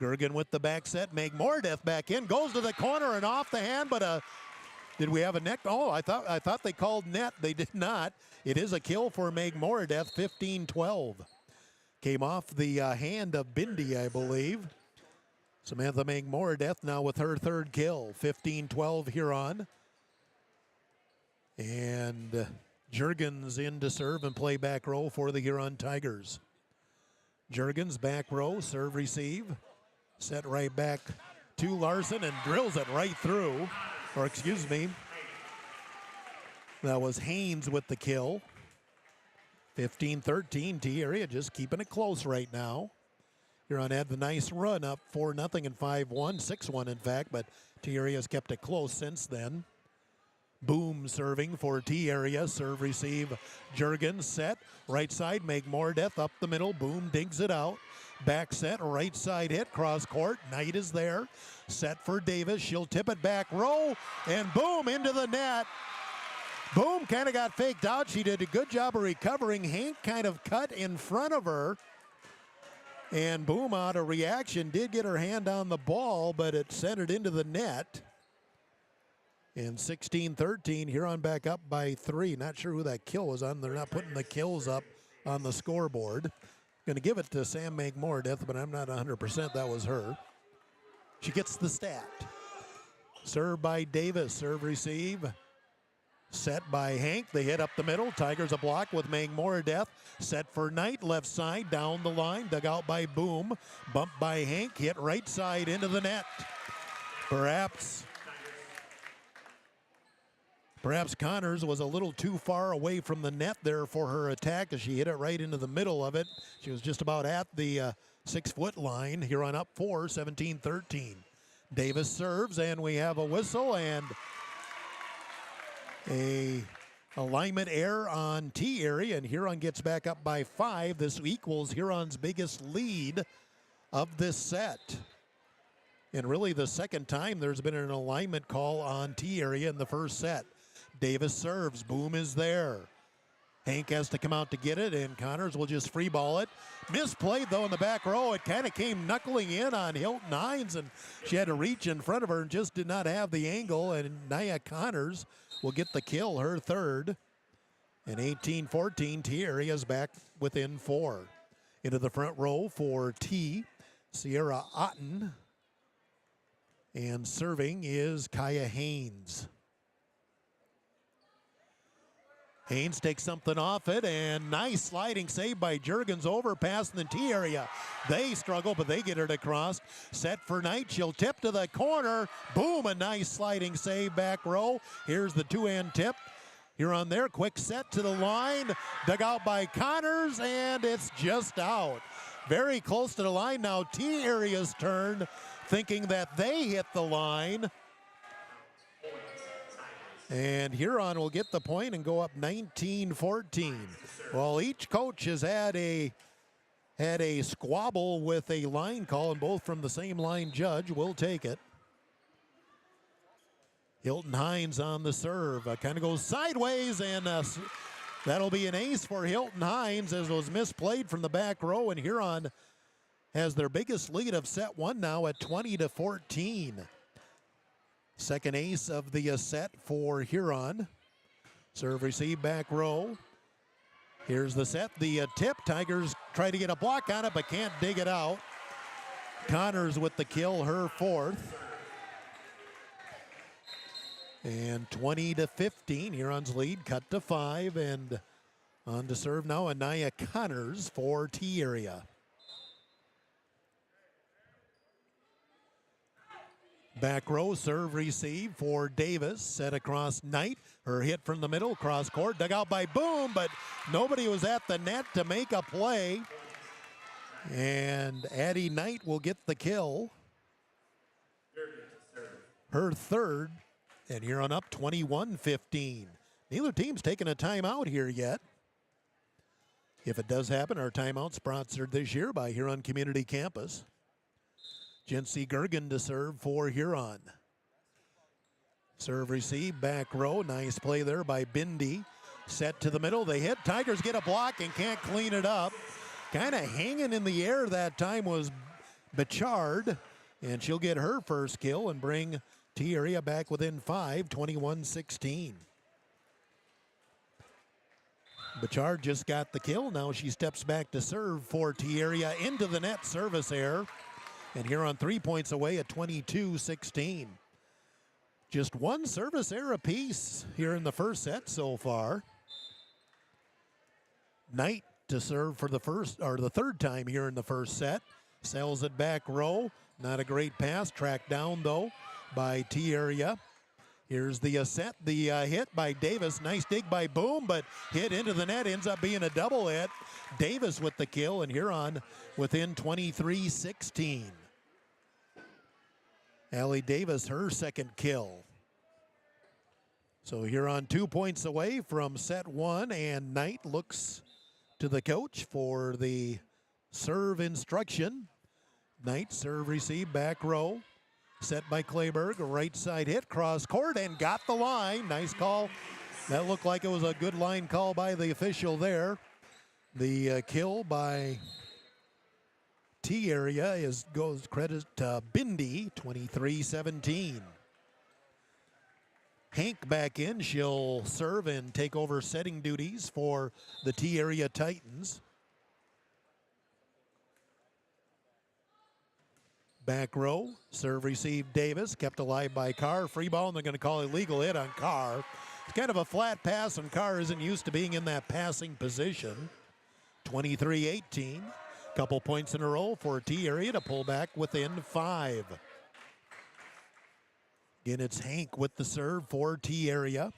Gergen with the back set. Meg Mordeth back in. Goes to the corner and off the hand, but did we have a net? Oh, I thought they called net. They did not. It is a kill for Meg Mordeth, 15-12. Came off the hand of Bindi, I believe. Samantha Meg Mordeth now with her third kill, 15-12 Huron. And Jurgens in to serve and play back row for the Huron Tigers. Jurgens back row, serve receive. Set right back to Larson and drills it right through. Or excuse me, that was Haynes with the kill. 15-13 T-area, just keeping it close right now. Huron had the nice run up 4-0 and 5-1, 6-1 in fact, but T-area has kept it close since then. Boom serving for T-area, serve receive. Jurgens set, right side, Meg Mordeth up the middle, Boom digs it out. Back set, right side hit, cross court, Knight is there. Set for Davis, she'll tip it back row, and Boom into the net. Boom kind of got faked out. She did a good job of recovering. Hank kind of cut in front of her. And Boom, out of reaction, did get her hand on the ball, but it sent it into the net. And 16-13, Huron back up by 3. Not sure who that kill was on. They're not putting the kills up on the scoreboard. Going to give it to Sam Mordeth, but I'm not 100% that was her. She gets the stat. Serve by Davis, serve receive. Set by Hank, they hit up the middle. Tigers a block with Mordeth. Set for Knight, left side, down the line. Dug out by Boom. Bumped by Hank, hit right side into the net. Perhaps Connors was a little too far away from the net there for her attack as she hit it right into the middle of it. She was just about at the 6-foot line. Huron up 4, 17-13. Davis serves, and we have a whistle and a alignment error on T-area, and Huron gets back up by 5. This equals Huron's biggest lead of this set. And really the second time there's been an alignment call on T-area in the first set. Davis serves, Boom is there. Hank has to come out to get it, and Connors will just free ball it. Misplayed, though, in the back row. It kind of came knuckling in on Hilton Hines, and she had to reach in front of her and just did not have the angle, and Nia Connors will get the kill, her third. And 18-14, T-area's back within 4. Into the front row for T, Sierra Otten. And serving is Kaya Haynes. Haynes takes something off it, and nice sliding save by Jurgens, overpass in the T area. They struggle, but they get it across. Set for Knight, she'll tip to the corner. Boom, a nice sliding save back row. Here's the two-hand tip. Huron there, quick set to the line. Dug out by Connors, and it's just out. Very close to the line now. T area's turn, thinking that they hit the line. And Huron will get the point and go up 19-14. Well, each coach has had a squabble with a line call, and both from the same line judge. We'll take it. Hilton Hines on the serve. Kind of goes sideways, and that'll be an ace for Hilton Hines as it was misplayed from the back row, and Huron has their biggest lead of set 1 now at 20-14. Second ace of the set for Huron. Serve receive back row. Here's the set, the tip. Tigers try to get a block on it, but can't dig it out. Connors with the kill, her fourth. And 20-15, Huron's lead cut to 5, and on to serve now Anaya Connors for T area. Back row serve receive for Davis. Set across Knight. Her hit from the middle, cross court, dug out by Boom, but nobody was at the net to make a play. And Addie Knight will get the kill. Her third, and Huron up 21-15. Neither team's taken a timeout here yet. If it does happen, our timeout sponsored this year by Huron Community Campus. Jency Gergen to serve for Huron. Serve receive, back row. Nice play there by Bindi. Set to the middle. They hit. Tigers get a block and can't clean it up. Kind of hanging in the air that time was Bichard. And she'll get her first kill and bring T-Area back within 5, 21-16. Bichard just got the kill. Now she steps back to serve for T-Area into the net. Service error. And Huron 3 points away at 22-16. Just one service error apiece here in the first set so far. Knight to serve for the third time here in the first set. Sells it back row. Not a great pass. Tracked down though by T-Area. Here's the set, the hit by Davis. Nice dig by Boom, but hit into the net. Ends up being a double hit. Davis with the kill, and Huron within 23-16. Allie Davis, her second kill. So Huron 2 points away from set one, and Knight looks to the coach for the serve instruction. Knight serve receive, back row. Set by Clayberg, a right side hit, cross court, and got the line. Nice call. That looked like it was a good line call by the official there. The kill by T-Area goes credit to Bindi, 23-17. Hank back in. She'll serve and take over setting duties for the T-Area Titans. Back row, serve receive Davis, kept alive by Carr. Free ball, and they're going to call illegal hit on Carr. It's kind of a flat pass, and Carr isn't used to being in that passing position. 23-18. Couple points in a row for T-Area to pull back within 5. Again, it's Hank with the serve for T-Area.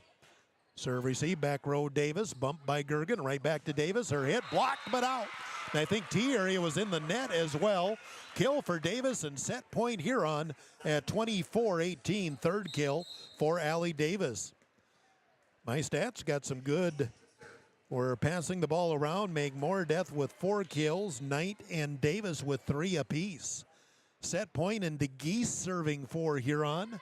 Serve receive, back row Davis, bumped by Gergen, right back to Davis. Her hit, blocked but out. And I think T-Area was in the net as well. Kill for Davis and set point Huron at 24-18. Third kill for Allie Davis. My stats got some good. We're passing the ball around. Meg Moordeath with 4 kills. Knight and Davis with 3 apiece. Set point and DeGeese serving for Huron.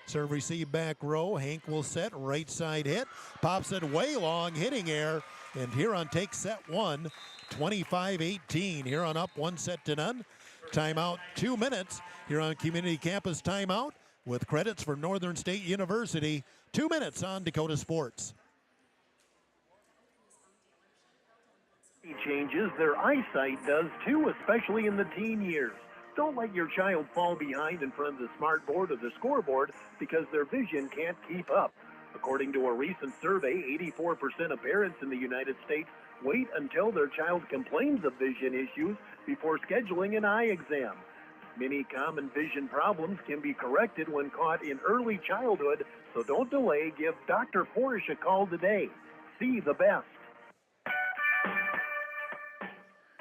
Serve receive back row. Hank will set. Right side hit. Pops it way long. Hitting air. And Huron takes set one. 25-18. Huron up 1-0. Timeout 2 minutes. Huron Community Campus timeout with credits for Northern State University. 2 minutes on Dakota Sports. Changes, their eyesight does too, especially in the teen years. Don't let your child fall behind in front of the smart board or the scoreboard because their vision can't keep up. According to a recent survey, 84% of parents in the United States wait until their child complains of vision issues before scheduling an eye exam. Many common vision problems can be corrected when caught in early childhood, so don't delay. Give Dr. Forish a call today. See the best.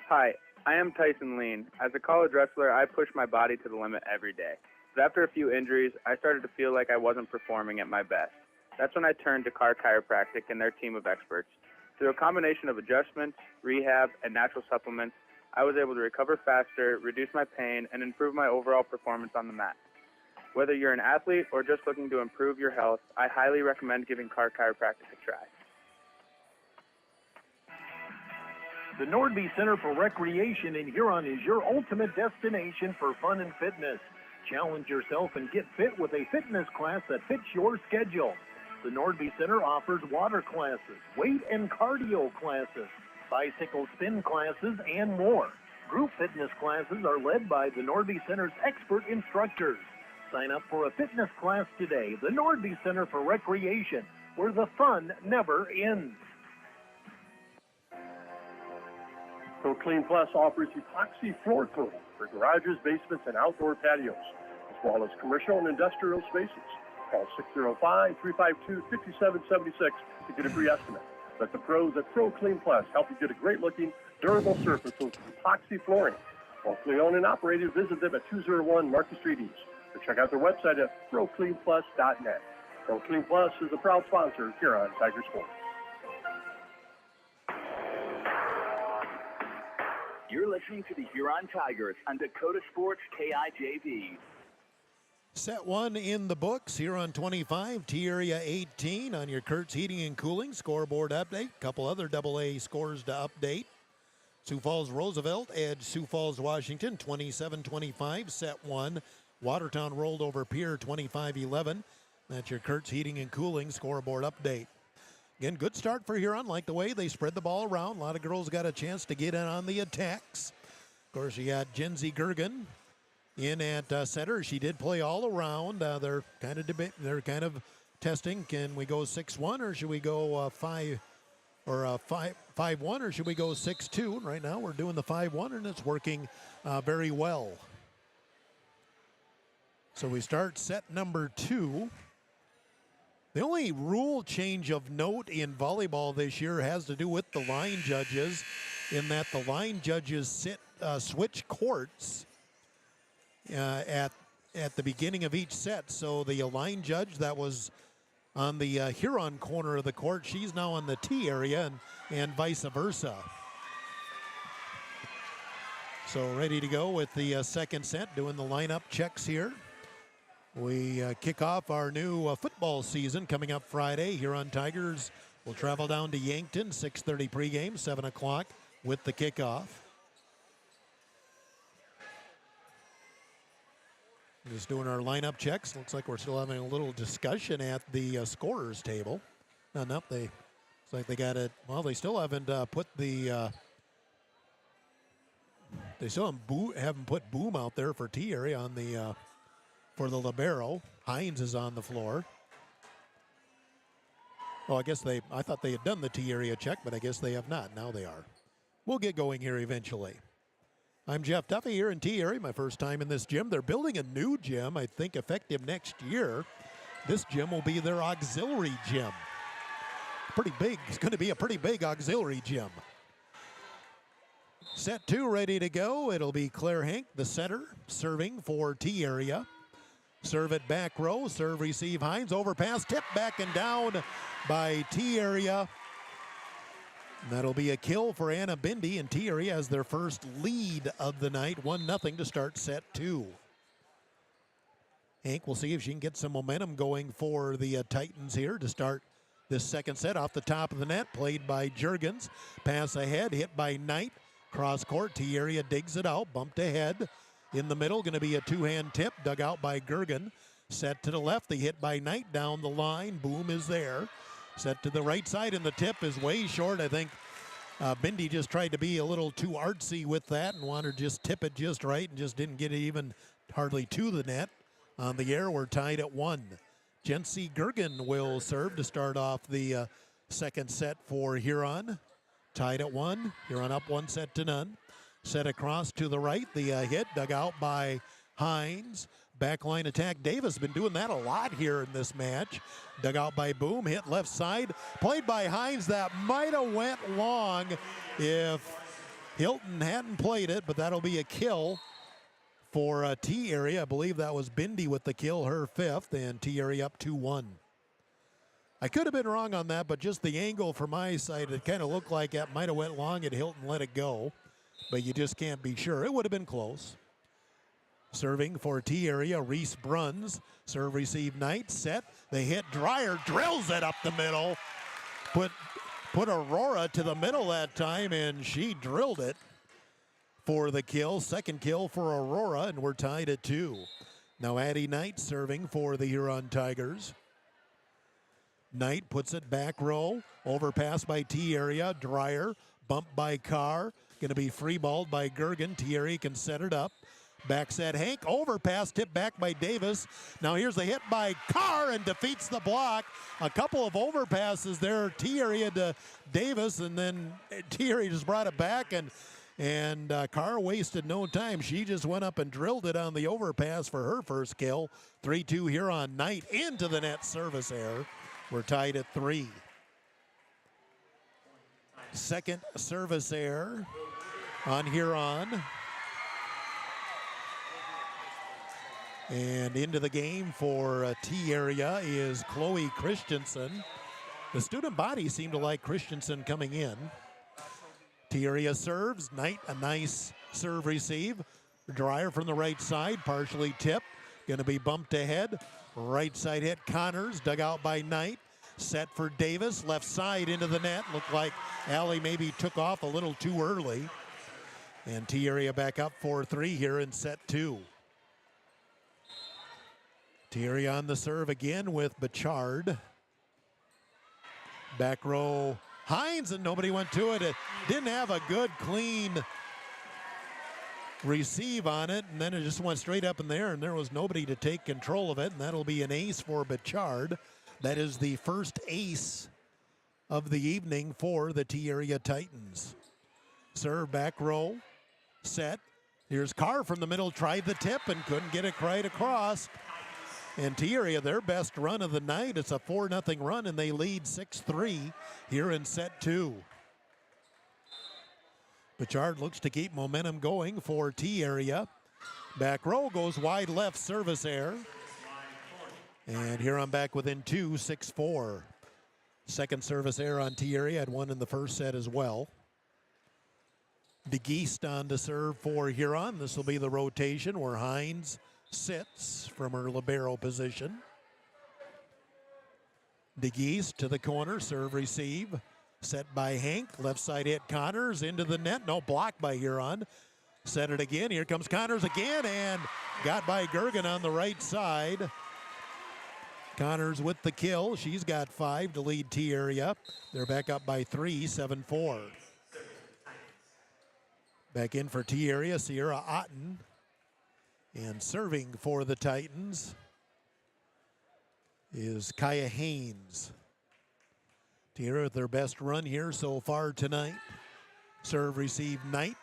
Hi, I am Tyson Lean. As a college wrestler, I push my body to the limit every day. But after a few injuries, I started to feel like I wasn't performing at my best. That's when I turned to Carr Chiropractic and their team of experts. Through a combination of adjustments, rehab, and natural supplements, I was able to recover faster, reduce my pain, and improve my overall performance on the mat. Whether you're an athlete or just looking to improve your health, I highly recommend giving Carr Chiropractic a try. The Nordby Center for Recreation in Huron is your ultimate destination for fun and fitness. Challenge yourself and get fit with a fitness class that fits your schedule. The Nordby Center offers water classes, weight and cardio classes, bicycle spin classes, and more. Group fitness classes are led by the Nordby Center's expert instructors. Sign up for a fitness class today. The Nordby Center for Recreation, where the fun never ends. ProClean Plus offers epoxy floor coating for garages, basements, and outdoor patios. This Wallace Commercial and Industrial Spaces. Call 605-352-5776 to get a free estimate. Let the pros at Pro Clean Plus help you get a great-looking, durable surface with epoxy flooring. Locally owned and operated, visit them at 201 Market Street East. Or check out their website at procleanplus.net. Pro Clean Plus is a proud sponsor of Huron Tiger Sports. You're listening to the Huron Tigers on Dakota Sports KIJV. Set one in the books here on 25, T-Area 18 on your Kurtz Heating and Cooling scoreboard update. Couple other AA scores to update. Sioux Falls Roosevelt edged Sioux Falls Washington 27-25, set one. Watertown rolled over Pierre 25-11. That's your Kurtz Heating and Cooling scoreboard update. Again, good start for Huron. Like the way they spread the ball around. A lot of girls got a chance to get in on the attacks. Of course, you got Jenzy Gergen in at center. She did play all around. They're kind of testing. Can we go 6-1 or should we go 5-1 or should we go 6-2? Right now we're doing the 5-1 and it's working very well. So we start set number 2. The only rule change of note in volleyball this year has to do with the line judges, in that the line judges switch courts at the beginning of each set. So the line judge that was on the Huron corner of the court, she's now on the T area, and vice versa. So ready to go with the second set, doing the lineup checks here. We kick off our new football season coming up Friday. Huron Tigers will travel down to Yankton, 6:30 pregame, 7 o'clock with the kickoff. Just doing our lineup checks. Looks like we're still having a little discussion at the scorers table. No, looks like they got it. Well, they still haven't put the. They still haven't put Boom out there for T area on the. For the libero. Hines is on the floor. Oh, I thought they had done the T area check, but I guess they have not. Now they are. We'll get going here eventually. I'm Jeff Duffy here in T area, my first time in this gym. They're building a new gym, I think effective next year. This gym will be their auxiliary gym. Pretty big. It's going to be a pretty big auxiliary gym. Set 2 ready to go. It'll be Claire Hank, the center, serving for T area. Serve it back row, serve, receive, Hines, overpass, tip back and down by T area. And that'll be a kill for Anna Bindi, and T area has their first lead of the night, 1-0 to start set 2. Hank will see if she can get some momentum going for the Titans here to start this second set. Off the top of the net, played by Jurgens. Pass ahead, hit by Knight. Cross court, T area digs it out, bumped ahead. In the middle, going to be a two-hand tip, dug out by Gergen. Set to the left, the hit by Knight down the line. Boom is there. Set to the right side, and the tip is way short. I think Bindi just tried to be a little too artsy with that and wanted to just tip it just right and just didn't get it even hardly to the net. On the air, we're tied at 1. Jency Gergen will serve to start off the second set for Huron. Tied at 1. Huron up 1-0. Set across to the right. The hit dug out by Hines. Backline attack. Davis been doing that a lot here in this match. Dug out by Boom. Hit left side. Played by Hines. That might have went long if Hilton hadn't played it, but that'll be a kill for T area. I believe that was Bindi with the kill, her 5th, and T area up 2-1. I could have been wrong on that, but just the angle from my side, it kind of looked like that might have went long and Hilton let it go. But you just can't be sure. It would have been close. Serving for T area, Reese Bruns. Serve, receive, Knight, set. They hit, Dreyer drills it up the middle. Put Aurora to the middle that time, and she drilled it for the kill. Second kill for Aurora, and we're tied at 2. Now Addie Knight serving for the Huron Tigers. Knight puts it back row. Overpass by T area, Dreyer. Bumped by Carr. Going to be free balled by Gergen. T area can set it up. Back set Hank. Overpass tipped back by Davis. Now here's a hit by Carr and defeats the block. A couple of overpasses there. T area to Davis, and then T area just brought it back, and And Carr wasted no time. She just went up and drilled it on the overpass for her first kill. 3-2 Huron. Knight into the net, service error. We're tied at 3. Second service error on Huron. And into the game for T area is Chloe Christensen. The student body seemed to like Christensen coming in. T area serves. Knight, a nice serve receive. Dreyer from the right side, partially tipped. Going to be bumped ahead. Right side hit Connors, dug out by Knight. Set for Davis, left side into the net. Looked like Allie maybe took off a little too early. And T area back up 4-3 here in set 2. T area on the serve again with Bichard. Back row Hines, and nobody went to it. It didn't have a good, clean receive on it, and then it just went straight up in there, and there was nobody to take control of it, and that'll be an ace for Bichard. That is the first ace of the evening for the T area Titans. Serve back row, set. Here's Carr from the middle, tried the tip and couldn't get it right across. And T area, their best run of the night. It's a 4-0 run, and they lead 6-3 here in set 2. Bichard looks to keep momentum going for T area. Back row goes wide left, service error. And Huron back within 2, 6-4. Second service error on T area, had one in the first set as well. DeGeest on to serve for Huron. This will be the rotation where Hines sits from her libero position. DeGeest to the corner, serve receive. Set by Hank, left side hit Connors into the net. No, blocked by Huron. Set it again, here comes Connors again, and got by Gergen on the right side. Connors with the kill, she's got 5 to lead T area. They're back up by 3, 7-4. Back in for T area, Sierra Otten. And serving for the Titans is Kaya Haynes. T area with their best run here so far tonight. Serve receive Knight.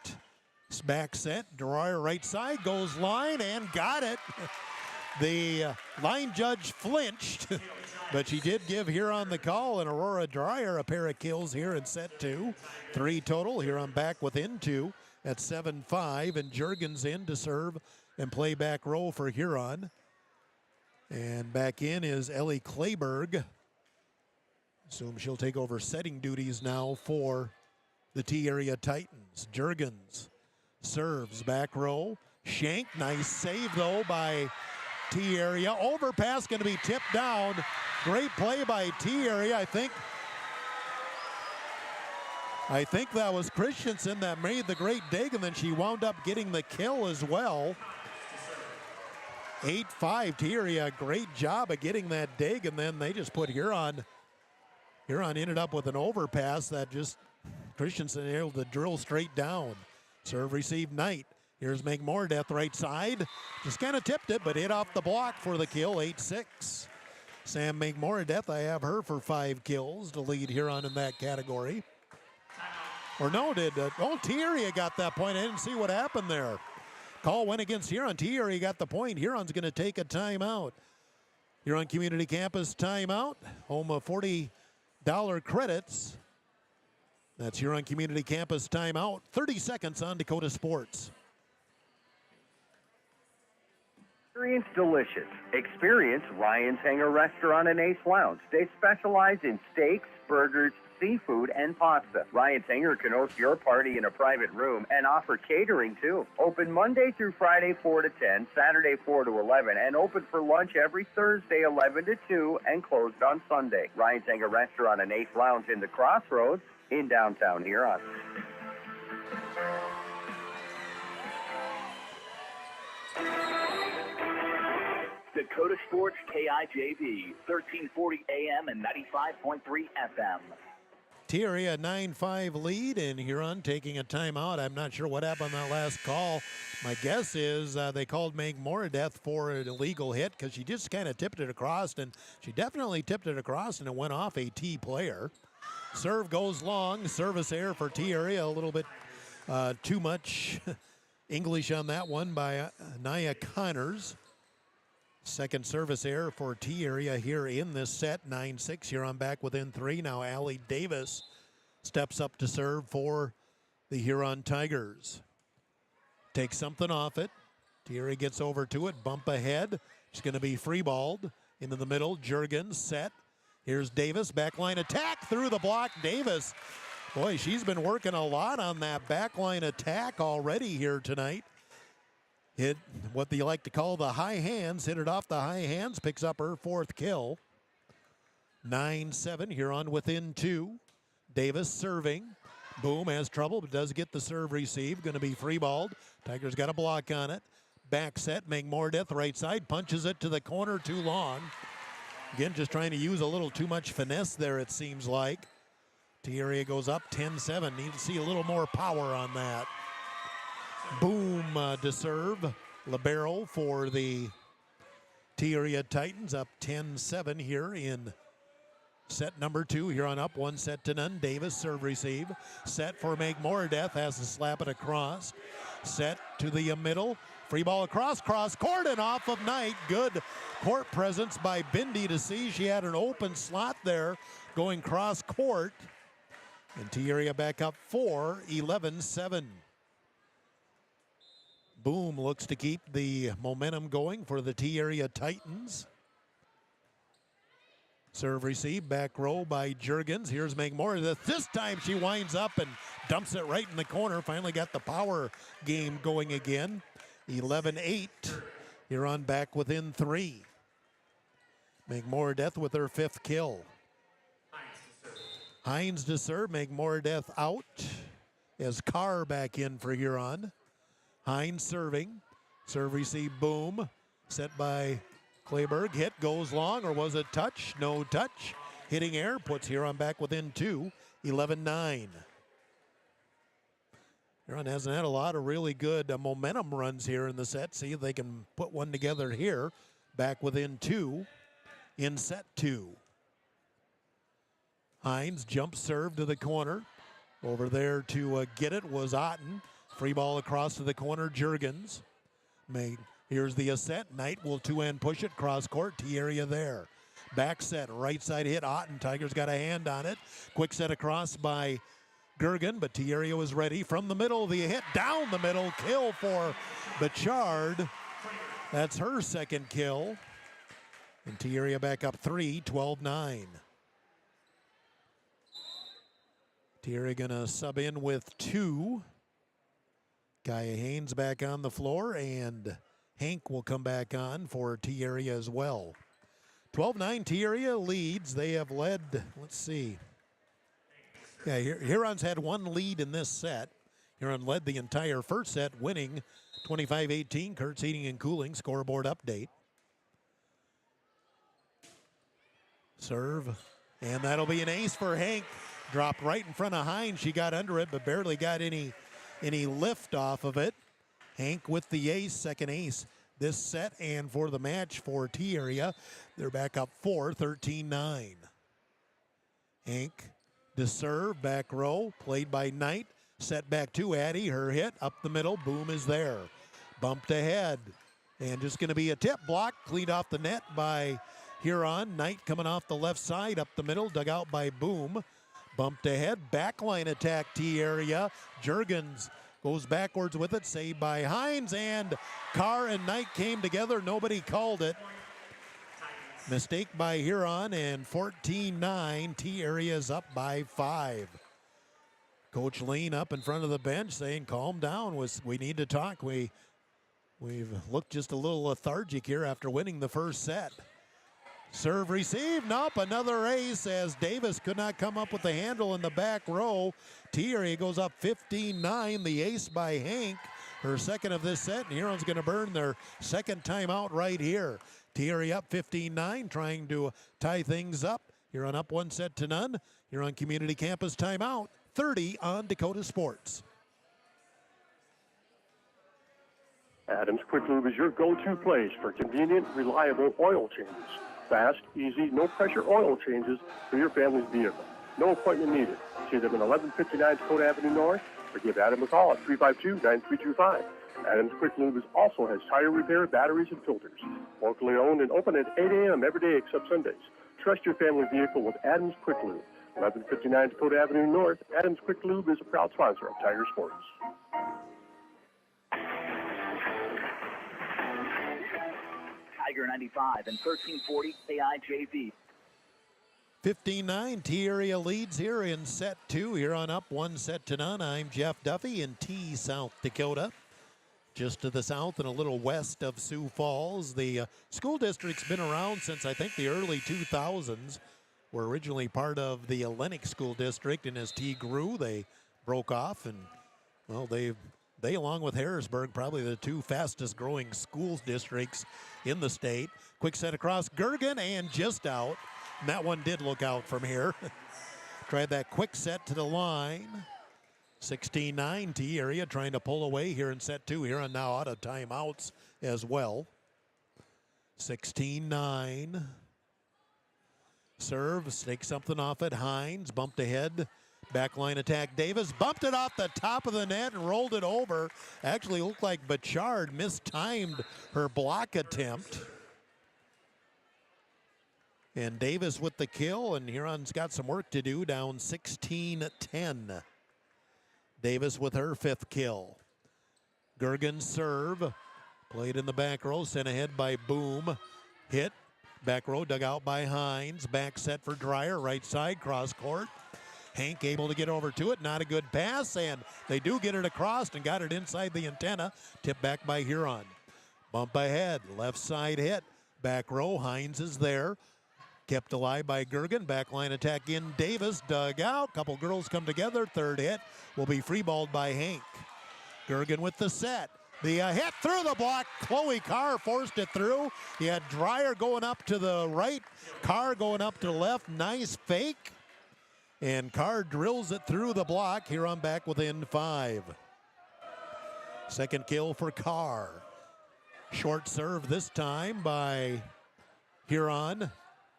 Back set, Dreyer right side, goes line and got it. The line judge flinched, but she did give Huron the call, and Aurora Dreyer a pair of kills here in set 2. 3 total, Huron back within 2 at 7-5, and Juergens in to serve and play back row for Huron. And back in is Ellie Kleberg. Assume she'll take over setting duties now for the T area Titans. Juergens serves back row. Shank, nice save though by T area. Overpass going to be tipped down. Great play by T area. I think that was Christensen that made the great dig, and then she wound up getting the kill as well. 8-5 T area, great job of getting that dig, and then they just put Huron. Huron ended up with an overpass that just Christensen able to drill straight down. Serve receive Knight. Here's McMoredeath right side. Just kind of tipped it, but hit off the block for the kill, 8-6. Sam McMoredeath, I have her for 5 kills to lead Huron in that category. Or no, T area got that point. I didn't see what happened there. Call went against Huron. T area got the point. Huron's going to take a timeout. Huron Community Campus timeout. Home of $40 credits. That's Huron Community Campus timeout. 30 seconds on Dakota Sports. Experience delicious. Experience Ryan's Hangar Restaurant and Ace Lounge. They specialize in steaks, burgers, seafood, and pasta. Ryan's Hangar can host your party in a private room and offer catering too. Open Monday through Friday 4 to 10, Saturday 4 to 11, and open for lunch every Thursday 11 to 2 and closed on Sunday. Ryan's Hangar Restaurant and Ace Lounge in the Crossroads in downtown Huron. Dakota Sports KIJV, 1340 AM and 95.3 FM. T area 9-5 lead, and Huron taking a timeout. I'm not sure what happened on that last call. My guess is they called McMoredeath for an illegal hit because she just kind of tipped it across, and she definitely tipped it across, and it went off a T player. Serve goes long. Service error for T area. A little bit Too much English on that one by Nia Connors. Second service error for T area here in this set. 9-6. Huron back within 3. Now Allie Davis steps up to serve for the Huron Tigers. Takes something off it. T area gets over to it. Bump ahead. It's going to be free balled into the middle. Jurgens set. Here's Davis. Backline attack through the block. Davis. Boy, she's been working a lot on that backline attack already here tonight. Hit what they like to call the high hands. Hit it off the high hands. Picks up her 4th kill. 9-7. Huron within 2. Davis serving. Boom has trouble, but does get the serve receive. Going to be free balled. Tigers got a block on it. Back set. Megmordeth right side. Punches it to the corner too long. Again, just trying to use a little too much finesse there, it seems like. T area goes up 10-7. Need to see a little more power on that. Boom to serve. Libero for the T area Titans up 10-7 here in set number 2. Huron up 1-0. Davis serve receive. Set for Megmordeth. Has to slap it across. Set to the middle. Free ball across. Cross court and off of Knight. Good court presence by Bindi to see. She had an open slot there going cross court. And T area back up 4. 11-7. Boom looks to keep the momentum going for the T area Titans. Serve receive, back row by Jurgens. Here's Megmordeth. This time she winds up and dumps it right in the corner. Finally got the power game going again. 11-8. Huron back within 3. Megmordeth with her 5th kill. Hines to serve. Megmordeth out as Carr back in for Huron. Hines serving. Serve receive, boom. Set by Kleberg. Hit goes long, or was it touch? No touch. Hitting air puts Huron back within 2. 11-9. Huron hasn't had a lot of really good momentum runs here in the set. See if they can put one together here. Back within 2 in set 2. Hines jump serve to the corner. Over there to get it was Otten. Free ball across to the corner, Jurgens. Here's the set. Knight will two-hand push it, cross court, T area there. Back set, right side hit, Otten. Tigers got a hand on it. Quick set across by Gergen, but T area was ready. From the middle, the hit down the middle, kill for Bichard. That's her 2nd kill. And T area back up 3, 12-9. T area gonna sub in with 2. Kaya Haynes back on the floor, and Hank will come back on for T area as well. 12-9, T area leads. They have led, let's see. Yeah, Huron's had one lead in this set. Huron led the entire first set, winning 25-18. Kurtz Heating and Cooling scoreboard update. Serve, and that'll be an ace for Hank. Dropped right in front of Hines. She got under it, but barely got any lift off of it. Hank with the ace, 2nd ace this set and for the match for T area. They're back up 4, 13-9. Hank to serve, back row, played by Knight. Set back to Addie, her hit up the middle, boom is there. Bumped ahead, and just going to be a tip block, cleaned off the net by Huron. Knight coming off the left side, up the middle, dug out by Boom. Bumped ahead, backline attack T area. Jurgens goes backwards with it, saved by Hines, and Carr and Knight came together. Nobody called it. Mistake by Huron, and 14-9. T area is up by 5. Coach Lane up in front of the bench saying, calm down, we need to talk. We've looked just a little lethargic here after winning the first set. Serve receive, nope, another ace as Davis could not come up with the handle in the back row. T area goes up 15-9, the ace by Hank, her 2nd of this set, and Huron's gonna burn their 2nd timeout right here. T area up 15-9, trying to tie things up. Huron up 1-0. Huron Community Campus timeout, 30 on Dakota Sports. Adams Quick Lube is your go-to place for convenient, reliable oil changes. Fast, easy, no-pressure oil changes for your family's vehicle. No appointment needed. See them in 1159 Dakota Avenue North or give Adam a call at 352-9325. Adams Quick Lube also has tire repair, batteries, and filters. Locally owned and open at 8 a.m. every day except Sundays. Trust your family vehicle with Adams Quick Lube. 1159 Dakota Avenue North, Adams Quick Lube is a proud sponsor of Tiger Sports. Tiger 95 and 1340 KIJV. 15-9, T-Area leads here in set 2. Huron up 1-0. I'm Jeff Duffy in T, South Dakota. Just to the south and a little west of Sioux Falls. The school district's been around since, I think, the early 2000s. Were originally part of the Lennox School District, and as T grew, they broke off, and, well, they along with Harrisburg, probably the two fastest growing school districts in the state. Quick set across Gergen and just out. And that one did look out from here. Tried that quick set to the line. 16-9 T-Area trying to pull away here in set 2. Huron now out of timeouts as well. 16-9. Serve, snake something off at Hines, bumped ahead. Backline attack, Davis bumped it off the top of the net and rolled it over. Actually looked like Bachard mistimed her block attempt. And Davis with the kill, and Huron's got some work to do, down 16-10. Davis with her 5th kill. Gergen serve, played in the back row, sent ahead by Boom. Hit, back row dug out by Hines. Back set for Dreyer, right side, cross court. Hank able to get over to it, not a good pass, and they do get it across and got it inside the antenna. Tipped back by Huron. Bump ahead, left side hit. Back row, Hines is there. Kept alive by Gergen. Backline attack in. Davis dug out. Couple girls come together. Third hit will be free-balled by Hank. Gergen with the set. The hit through the block. Chloe Carr forced it through. He had Dreyer going up to the right. Carr going up to the left. Nice fake. And Carr drills it through the block. Huron back within 5. Second kill for Carr. Short serve this time by Huron.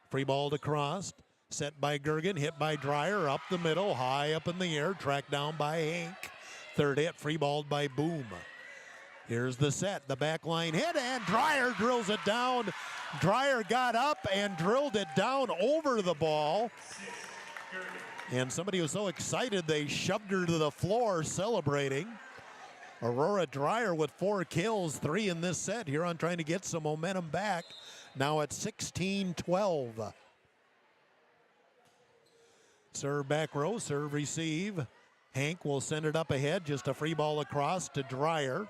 Free ball across, set by Gergen, hit by Dreyer, up the middle, high up in the air, tracked down by Hank. Third hit, free balled by Boom. Here's the set, the back line hit, and Dreyer drills it down. Dreyer got up and drilled it down over the ball. And somebody was so excited they shoved her to the floor celebrating. Aurora Dreyer with 4 kills, 3 in this set. Huron trying to get some momentum back. Now at 16-12. Serve back row, serve receive. Hank will send it up ahead, just a free ball across to Dreyer.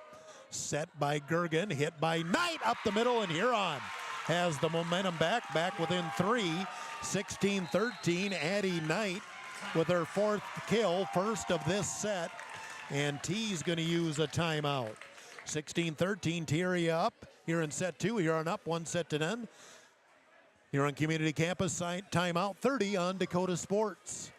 Set by Gergen, hit by Knight up the middle, and Huron has the momentum back within 3. 16-13, Addie Knight with her 4th kill, first of this set. And T's going to use a timeout. 16-13, T-Area up here in set 2. Huron up 1-0. Huron Community Campus timeout 30 on Dakota Sports.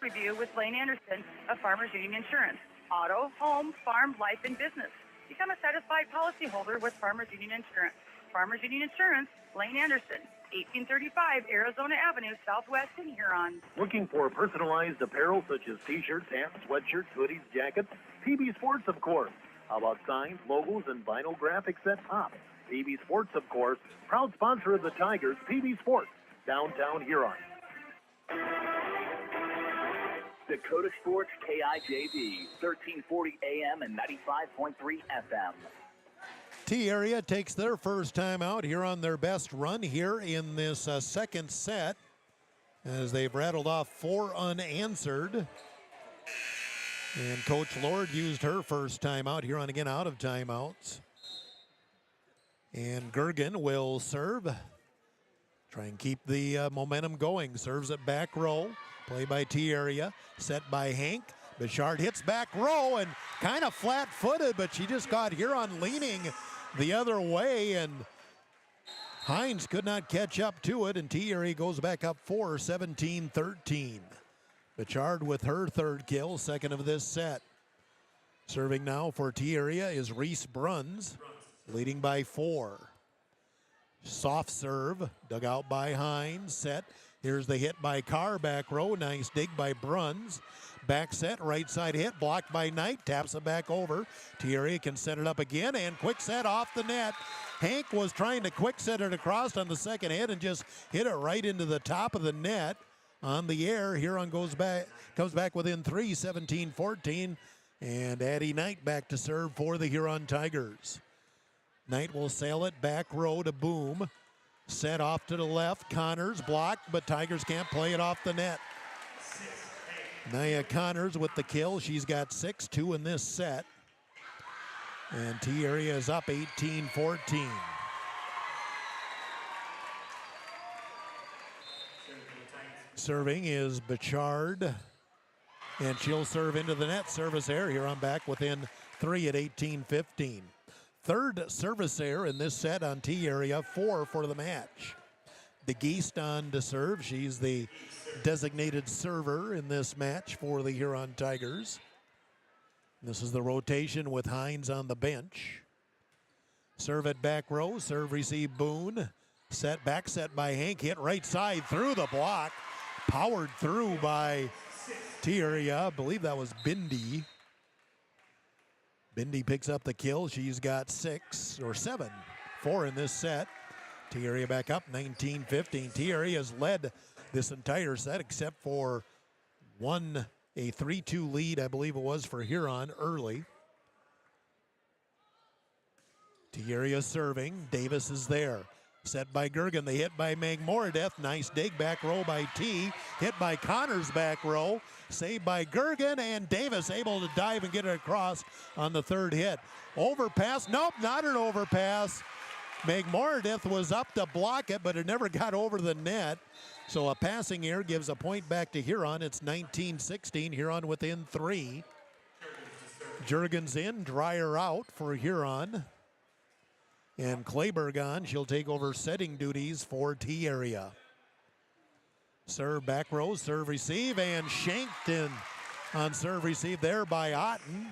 Review with Lane Anderson of Farmers Union Insurance. Auto, home, farm, life, and business. Become a satisfied policyholder with Farmers Union Insurance. Farmers Union Insurance, Lane Anderson, 1835 Arizona Avenue, Southwest in Huron. Looking for personalized apparel such as t-shirts, hats, sweatshirts, hoodies, jackets? PB Sports, of course. How about signs, logos, and vinyl graphics at top? PB Sports, of course, proud sponsor of the Tigers, PB Sports, downtown Huron. Dakota Sports KIJV, 1340 AM and 95.3 FM. T-Area takes their first time out here on their best run here in this second set, as they've rattled off 4 unanswered. And Coach Lord used her first timeout. Huron again out of timeouts. And Gergen will serve. Try and keep the momentum going. Serves it back row. Play by T-Area. Set by Hank. Bouchard hits back row and kind of flat-footed, but she just got Huron leaning the other way, and Hines could not catch up to it, and T-Area goes back up 4, 17-13. Bouchard with her 3rd kill, 2nd of this set. Serving now for T-Area is Reese Bruns, leading by 4. Soft serve, dug out by Hines, set, Here's the hit by Carr, back row. Nice dig by Bruns. Back set, right side hit, blocked by Knight. Taps it back over. Thierry can set it up again, and quick set off the net. Hank was trying to quick set it across on the second hit and just hit it right into the top of the net on the air. Huron comes back within 3, 17-14. And Addie Knight back to serve for the Huron Tigers. Knight will sail it back row to Boom. Set off to the left. Connors blocked, but Tigers can't play it off the net. Nia Connors with the kill. She's got 6-2 in this set. And T-Area is up 18-14. Serving is Bichard. And she'll serve into the net. Service error. Huron back within 3 at 18-15. Third service error in this set on T-Area, 4 for the match. The Geist on to serve. She's the designated server in this match for the Huron Tigers. This is the rotation with Hines on the bench. Serve at back row. Serve receive Boone. Back set by Hank. Hit right side through the block. Powered through by T-Area. I believe that was Bindi. Bindi picks up the kill. She's got 4 in this set. T-Area back up 19-15. T-Area has led this entire set except for a 3-2 lead, I believe it was, for Huron early. T-Area serving. Davis is there. Set by Gergen. The hit by Meg Moradeth. Nice dig back row by T. Hit by Connors back row. Saved by Gergen, and Davis able to dive and get it across on the third hit. Overpass. Nope, not an overpass. Meg Moradeth was up to block it, but it never got over the net. So a passing error gives a point back to Huron. It's 19-16. Huron within 3. Jurgens in, Dreyer out for Huron. And Kleberg on. She'll take over setting duties for T-Area. Serve back row, serve receive, and shanked in on serve receive there by Otten.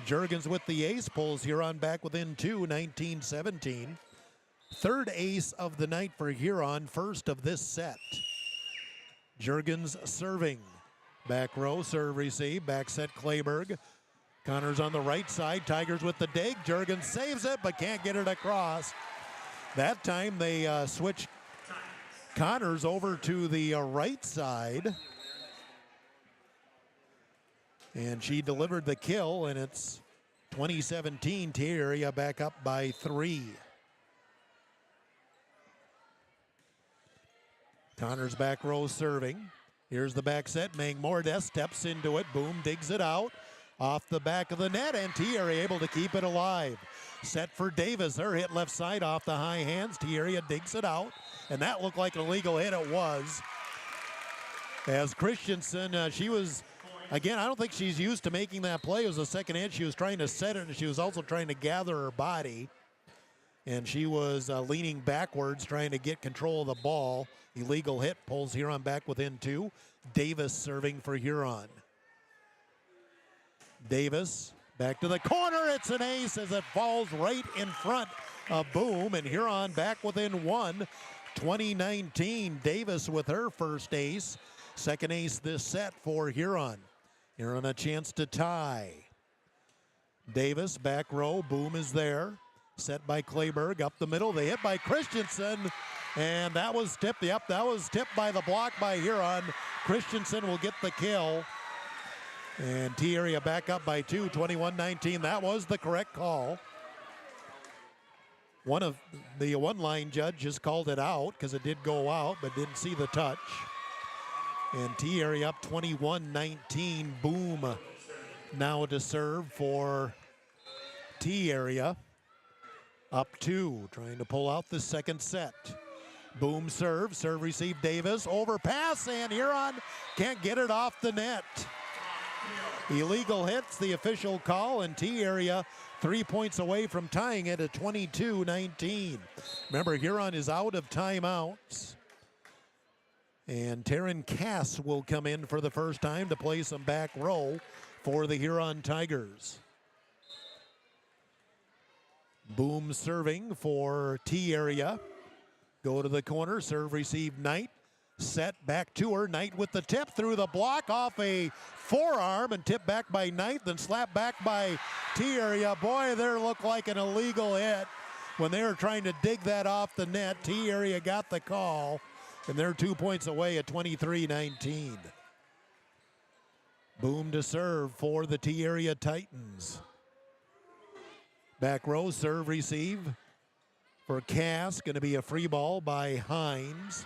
Jurgens with the ace, pulls Huron back within 2, 19-17. Third ace of the night for Huron, first of this set. Jurgens serving. Back row, serve receive, back set Kleberg. Connors on the right side, Tigers with the dig. Jurgens saves it, but can't get it across. That time they switch Connors over to the right side. And she delivered the kill, and it's 2017. T-Area back up by 3. Connors back row serving. Here's the back set. Meg Moradeth steps into it. Boom digs it out. Off the back of the net, and T-Area able to keep it alive. Set for Davis. Her hit left side off the high hands. T-Area digs it out, and that looked like an illegal hit. It was. As Christensen, she was, again, I don't think she's used to making that play. It was the second hit. She was trying to set it, and she was also trying to gather her body. And she was leaning backwards, trying to get control of the ball. Illegal hit pulls Huron back within 2. Davis serving for Huron. Davis back to the corner. It's an ace as it falls right in front of Boom, and Huron back within 1. 2019. Davis with her first ace. Second ace this set for Huron. Huron a chance to tie. Davis back row. Boom is there. Set by Kleberg up the middle. They hit by Christensen, and that was tipped. Yep, that was tipped by the block by Huron. Christensen will get the kill. And T-Area back up by 2, 21-19. That was the correct call. One of the one-line judges called it out because it did go out, but didn't see the touch. And T-Area up 21-19. Boom now to serve for T-Area. Up 2, trying to pull out the second set. Boom serve receive Davis. Overpass, and Huron can't get it off the net. Illegal hits, the official call, and T-Area 3 points away from tying it at 22-19. Remember, Huron is out of timeouts. And Taryn Cass will come in for the first time to play some back row for the Huron Tigers. Boom serving for T-Area. Go to the corner, serve, receive Knight. Set back to her. Knight with the tip through the block off a forearm and tipped back by Knight, then slapped back by T-Area. Boy, there looked like an illegal hit when they were trying to dig that off the net. T-Area got the call, and they're 2 points away at 23-19. Boom to serve for the T-Area Titans. Back row serve receive for Cass. Going to be a free ball by Hines.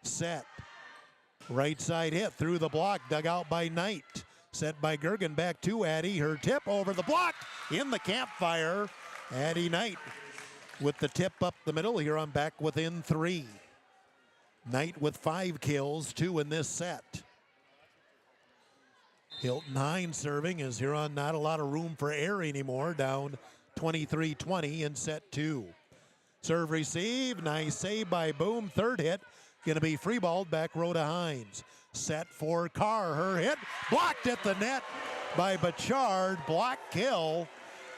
Set. Right side hit through the block. Dug out by Knight. Set by Gergen. Back to Addie. Her tip over the block. In the campfire. Addie Knight with the tip up the middle. Huron back within 3. Knight with 5 kills. 2 in this set. Hilton Hines serving as Huron not a lot of room for air anymore. Down 23-20 in set 2. Serve receive. Nice save by Boom. Third hit. Going to be free balled back row to Hines. Set for Carr. Her hit blocked at the net by Bachard. Block kill.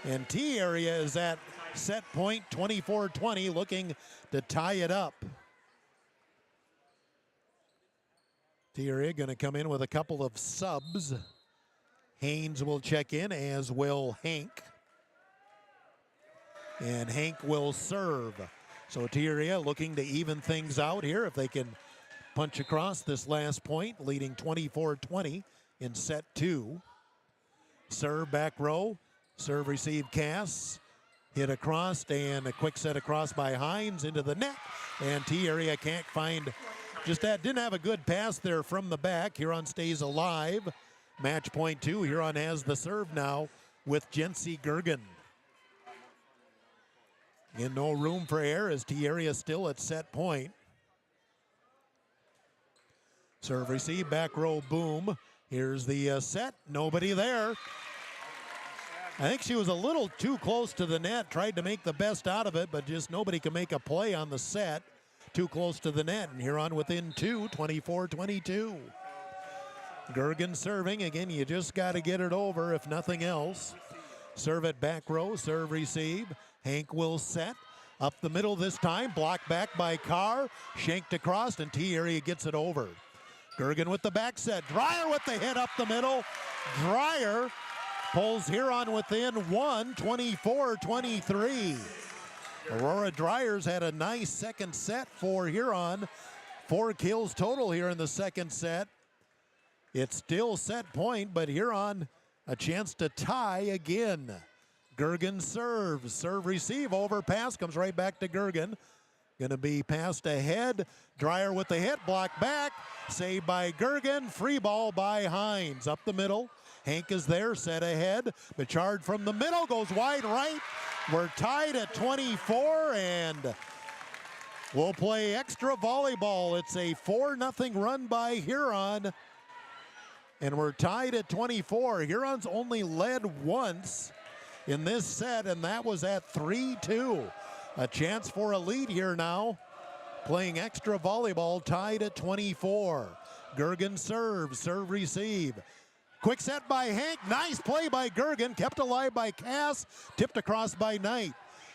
And T-Area is at set point 24-20, looking to tie it up. T-Area going to come in with a couple of subs. Haynes will check in, as will Hank. And Hank will serve. So T-Area looking to even things out here if they can punch across this last point, leading 24-20 in set 2. Serve back row. Serve receive Cass. Hit across and a quick set across by Hines into the net. And T-Area can't find just that. Didn't have a good pass there from the back. Huron stays alive. Match point 2. Huron has the serve now with Jency Gergen. And no room for air as T-Area still at set point. Serve receive, back row Boom. Here's the set, nobody there. I think she was a little too close to the net, tried to make the best out of it, but just nobody can make a play on the set. Too close to the net, and Huron within 2, 24-22. Gergen serving, again, you just got to get it over if nothing else. Serve it back row, serve receive. Hank will set. Up the middle this time. Blocked back by Carr. Shanked across, and T-Area gets it over. Gergen with the back set. Dreyer with the hit up the middle. Dreyer pulls Huron within 1, 24-23. Aurora Dryers had a nice second set for Huron. 4 kills total here in the second set. It's still set point, but Huron a chance to tie again. Gergen serves. Serve receive over pass. Comes right back to Gergen. Going to be passed ahead. Dreyer with the hit. Block back. Saved by Gergen. Free ball by Hines. Up the middle. Hank is there. Set ahead. Bachard from the middle. Goes wide right. We're tied at 24 and we'll play extra volleyball. It's a 4-0 run by Huron. And we're tied at 24. Huron's only led once in this set, and that was at 3-2. A chance for a lead here now. Playing extra volleyball, tied at 24. Gergen serves, serve receive. Quick set by Hank, nice play by Gergen, kept alive by Cass, tipped across by Knight.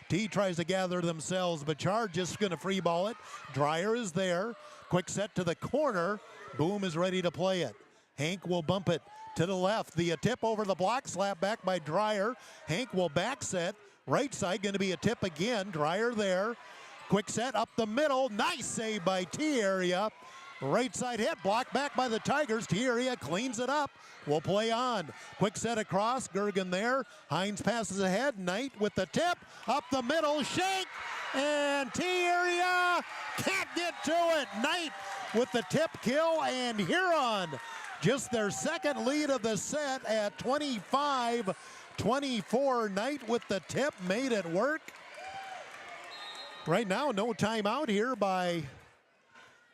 T tries to gather themselves, but Chard just gonna free ball it. Dreyer is there, quick set to the corner. Boom is ready to play it. Hank will bump it to the left. The tip over the block, slap back by Dreyer. Hank will back set. Right side going to be a tip again. Dreyer there. Quick set up the middle. Nice save by T-Area. Right side hit. Blocked back by the Tigers. T-Area cleans it up. We'll play on. Quick set across. Gergen there. Hines passes ahead. Knight with the tip. Up the middle. Shake. And T-Area can't get to it. Knight with the tip kill. And Huron just their second lead of the set at 25-24. Knight with the tip made it work. Right now, no timeout here by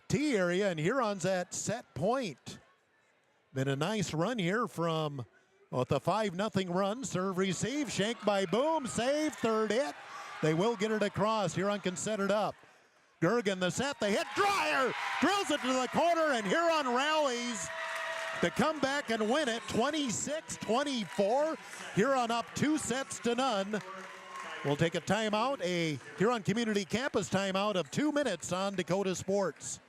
T-Area, and Huron's at set point. Been a nice run here from the 5-0 run. Serve receive, shanked by Boom, save, third hit. They will get it across. Huron can set it up. Gergen the set, they hit. Dreyer drills it to the corner, and Huron rallies to come back and win it, 26-24. Huron up 2-0. We'll take a timeout, a Huron Community Campus timeout of 2 minutes on Dakota Sports.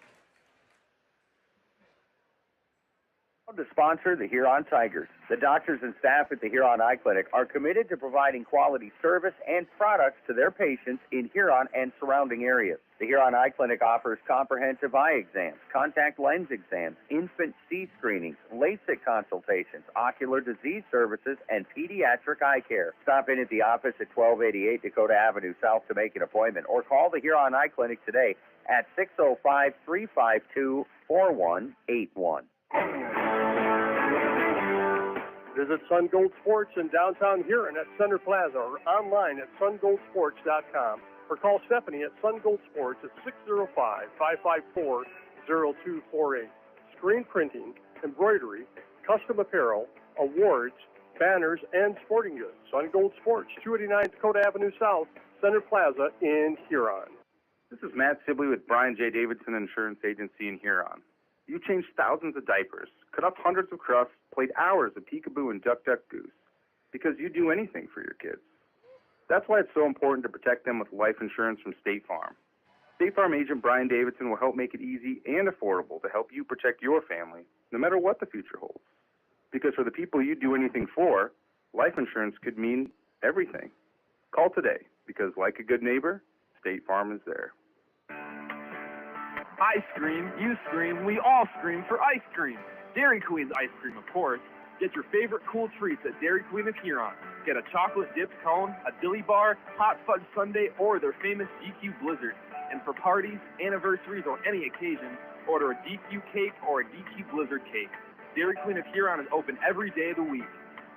To sponsor the Huron Tigers. The doctors and staff at the Huron Eye Clinic are committed to providing quality service and products to their patients in Huron and surrounding areas. The Huron Eye Clinic offers comprehensive eye exams, contact lens exams, infant C screenings, LASIK consultations, ocular disease services, and pediatric eye care. Stop in at the office at 1288 Dakota Avenue South to make an appointment, or call the Huron Eye Clinic today at 605-352-4181. Visit Sun Gold Sports in downtown Huron at Center Plaza or online at sungoldsports.com, or call Stephanie at Sun Gold Sports at 605-554-0248. Screen printing, embroidery, custom apparel, awards, banners, and sporting goods. Sun Gold Sports, 289 Dakota Avenue South, Center Plaza in Huron. This is Matt Sibley with Brian J. Davidson Insurance Agency in Huron. You changed thousands of diapers, cut up hundreds of crusts, played hours of peekaboo and duck goose, because you do anything for your kids. That's why it's so important to protect them with life insurance from State Farm. State Farm agent Brian Davidson will help make it easy and affordable to help you protect your family, no matter what the future holds. Because for the people you do anything for, life insurance could mean everything. Call today, because like a good neighbor, State Farm is there. I scream, you scream, we all scream for ice cream. Dairy Queen's ice cream, of course. Get your favorite cool treats at Dairy Queen of Huron. Get a chocolate dipped cone, a dilly bar, hot fudge sundae, or their famous DQ Blizzard. And for parties, anniversaries, or any occasion, order a DQ cake or a DQ Blizzard cake. Dairy Queen of Huron is open every day of the week.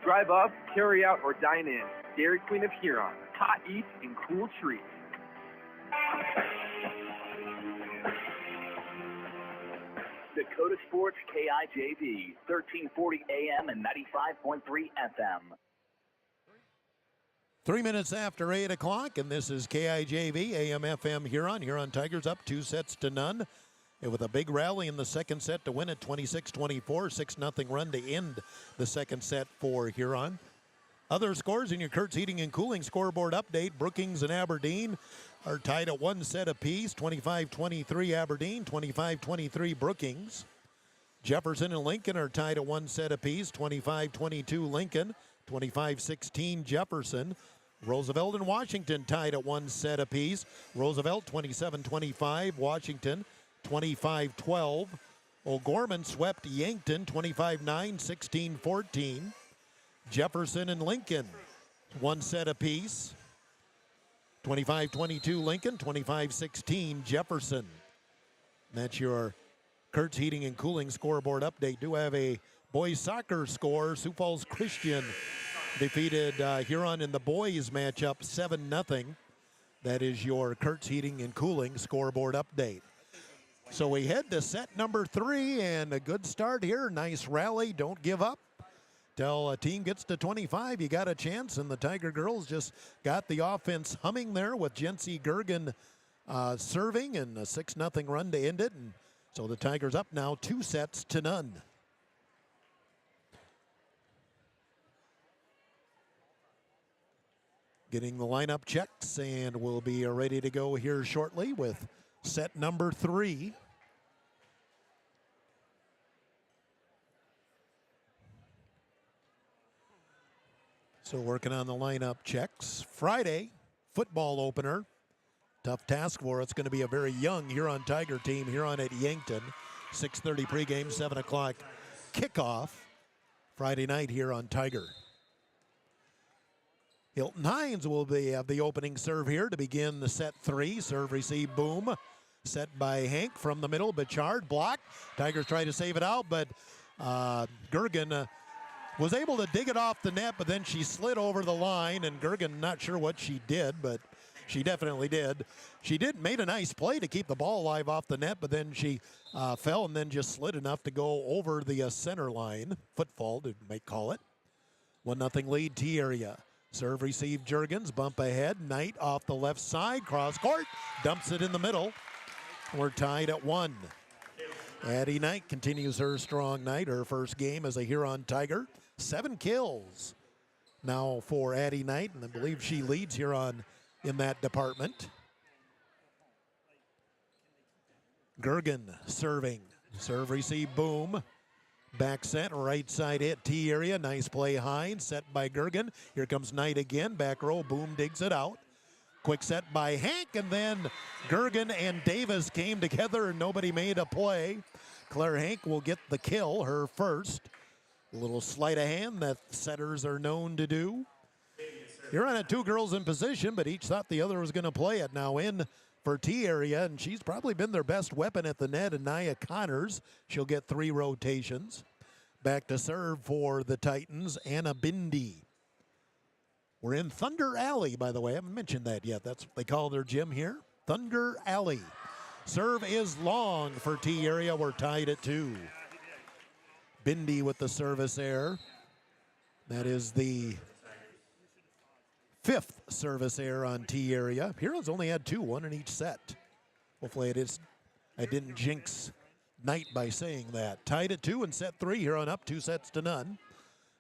Drive up, carry out, or dine in. Dairy Queen of Huron. Hot eats and cool treats. Dakota Sports KIJV, 1340 AM and 95.3 FM. 3 minutes after 8 o'clock, and this is KIJV, AM FM Huron. Huron Tigers up 2-0. And with a big rally in the second set to win it 26-24, 6-0 run to end the second set for Huron. Other scores in your Kurtz Heating and Cooling scoreboard update. Brookings and Aberdeen are tied at 1 set apiece. 25-23 Aberdeen, 25-23 Brookings. Jefferson and Lincoln are tied at 1 set apiece. 25-22 Lincoln, 25-16 Jefferson. Roosevelt and Washington tied at 1 set apiece. Roosevelt 27-25, Washington 25-12. O'Gorman swept Yankton 25-9, 16-14. Jefferson and Lincoln 1 set apiece. 25-22 Lincoln, 25-16 Jefferson. That's your Kurtz Heating and Cooling scoreboard update. Do have a boys soccer score. Sioux Falls Christian defeated Huron in the boys matchup 7-0. That is your Kurtz Heating and Cooling scoreboard update. So we head to set number 3, and a good start here. Nice rally. Don't give up. Till a team gets to 25, you got a chance, and the Tiger girls just got the offense humming there with Jency Gergen serving, and a 6-0 run to end it. And so the Tigers up now 2-0. Getting the lineup checks, and we'll be ready to go here shortly with set number 3. So working on the lineup checks. Friday, football opener. Tough task for it. It's going to be a very young Huron Tiger team. Huron at Yankton. 6:30 pregame, 7 o'clock kickoff. Friday night here on Tiger. Hilton Hines will have the opening serve here to begin the set 3. Serve, receive, boom. Set by Hank from the middle. Bichard blocked. Tigers try to save it out, but Gergen was able to dig it off the net, but then she slid over the line, and Gergen, not sure what she did, but she definitely did. She made a nice play to keep the ball alive off the net, but then she fell and then just slid enough to go over the center line. Footfall, they may call it. 1-0 lead, T area. Serve, receive, Jurgens, bump ahead. Knight off the left side, cross court, dumps it in the middle. We're tied at 1. Addie Knight continues her strong night, her first game as a Huron Tiger. 7 kills now for Addie Knight, and I believe she leads Huron in that department. Gergen serving. Serve, receive, boom. Back set, right side hit, T area. Nice play, Hines. Set by Gergen. Here comes Knight again. Back row, Boom digs it out. Quick set by Hank, and then Gergen and Davis came together and nobody made a play. Claire Hank will get the kill, her first. A little sleight of hand that setters are known to do. Huron had two girls in position, but each thought the other was going to play it. Now in for T area, and she's probably been their best weapon at the net, Anaya Connors. She'll get 3 rotations. Back to serve for the Titans, Anna Bindi. We're in Thunder Alley, by the way. I haven't mentioned that yet. That's what they call their gym here, Thunder Alley. Serve is long for T area. We're tied at 2. Bindi with the service error. That is the 5th service error on T area. Huron's only had 2, 1 in each set. Hopefully I didn't jinx Knight by saying that. Tied at 2 in set 3. Huron up 2 sets to none.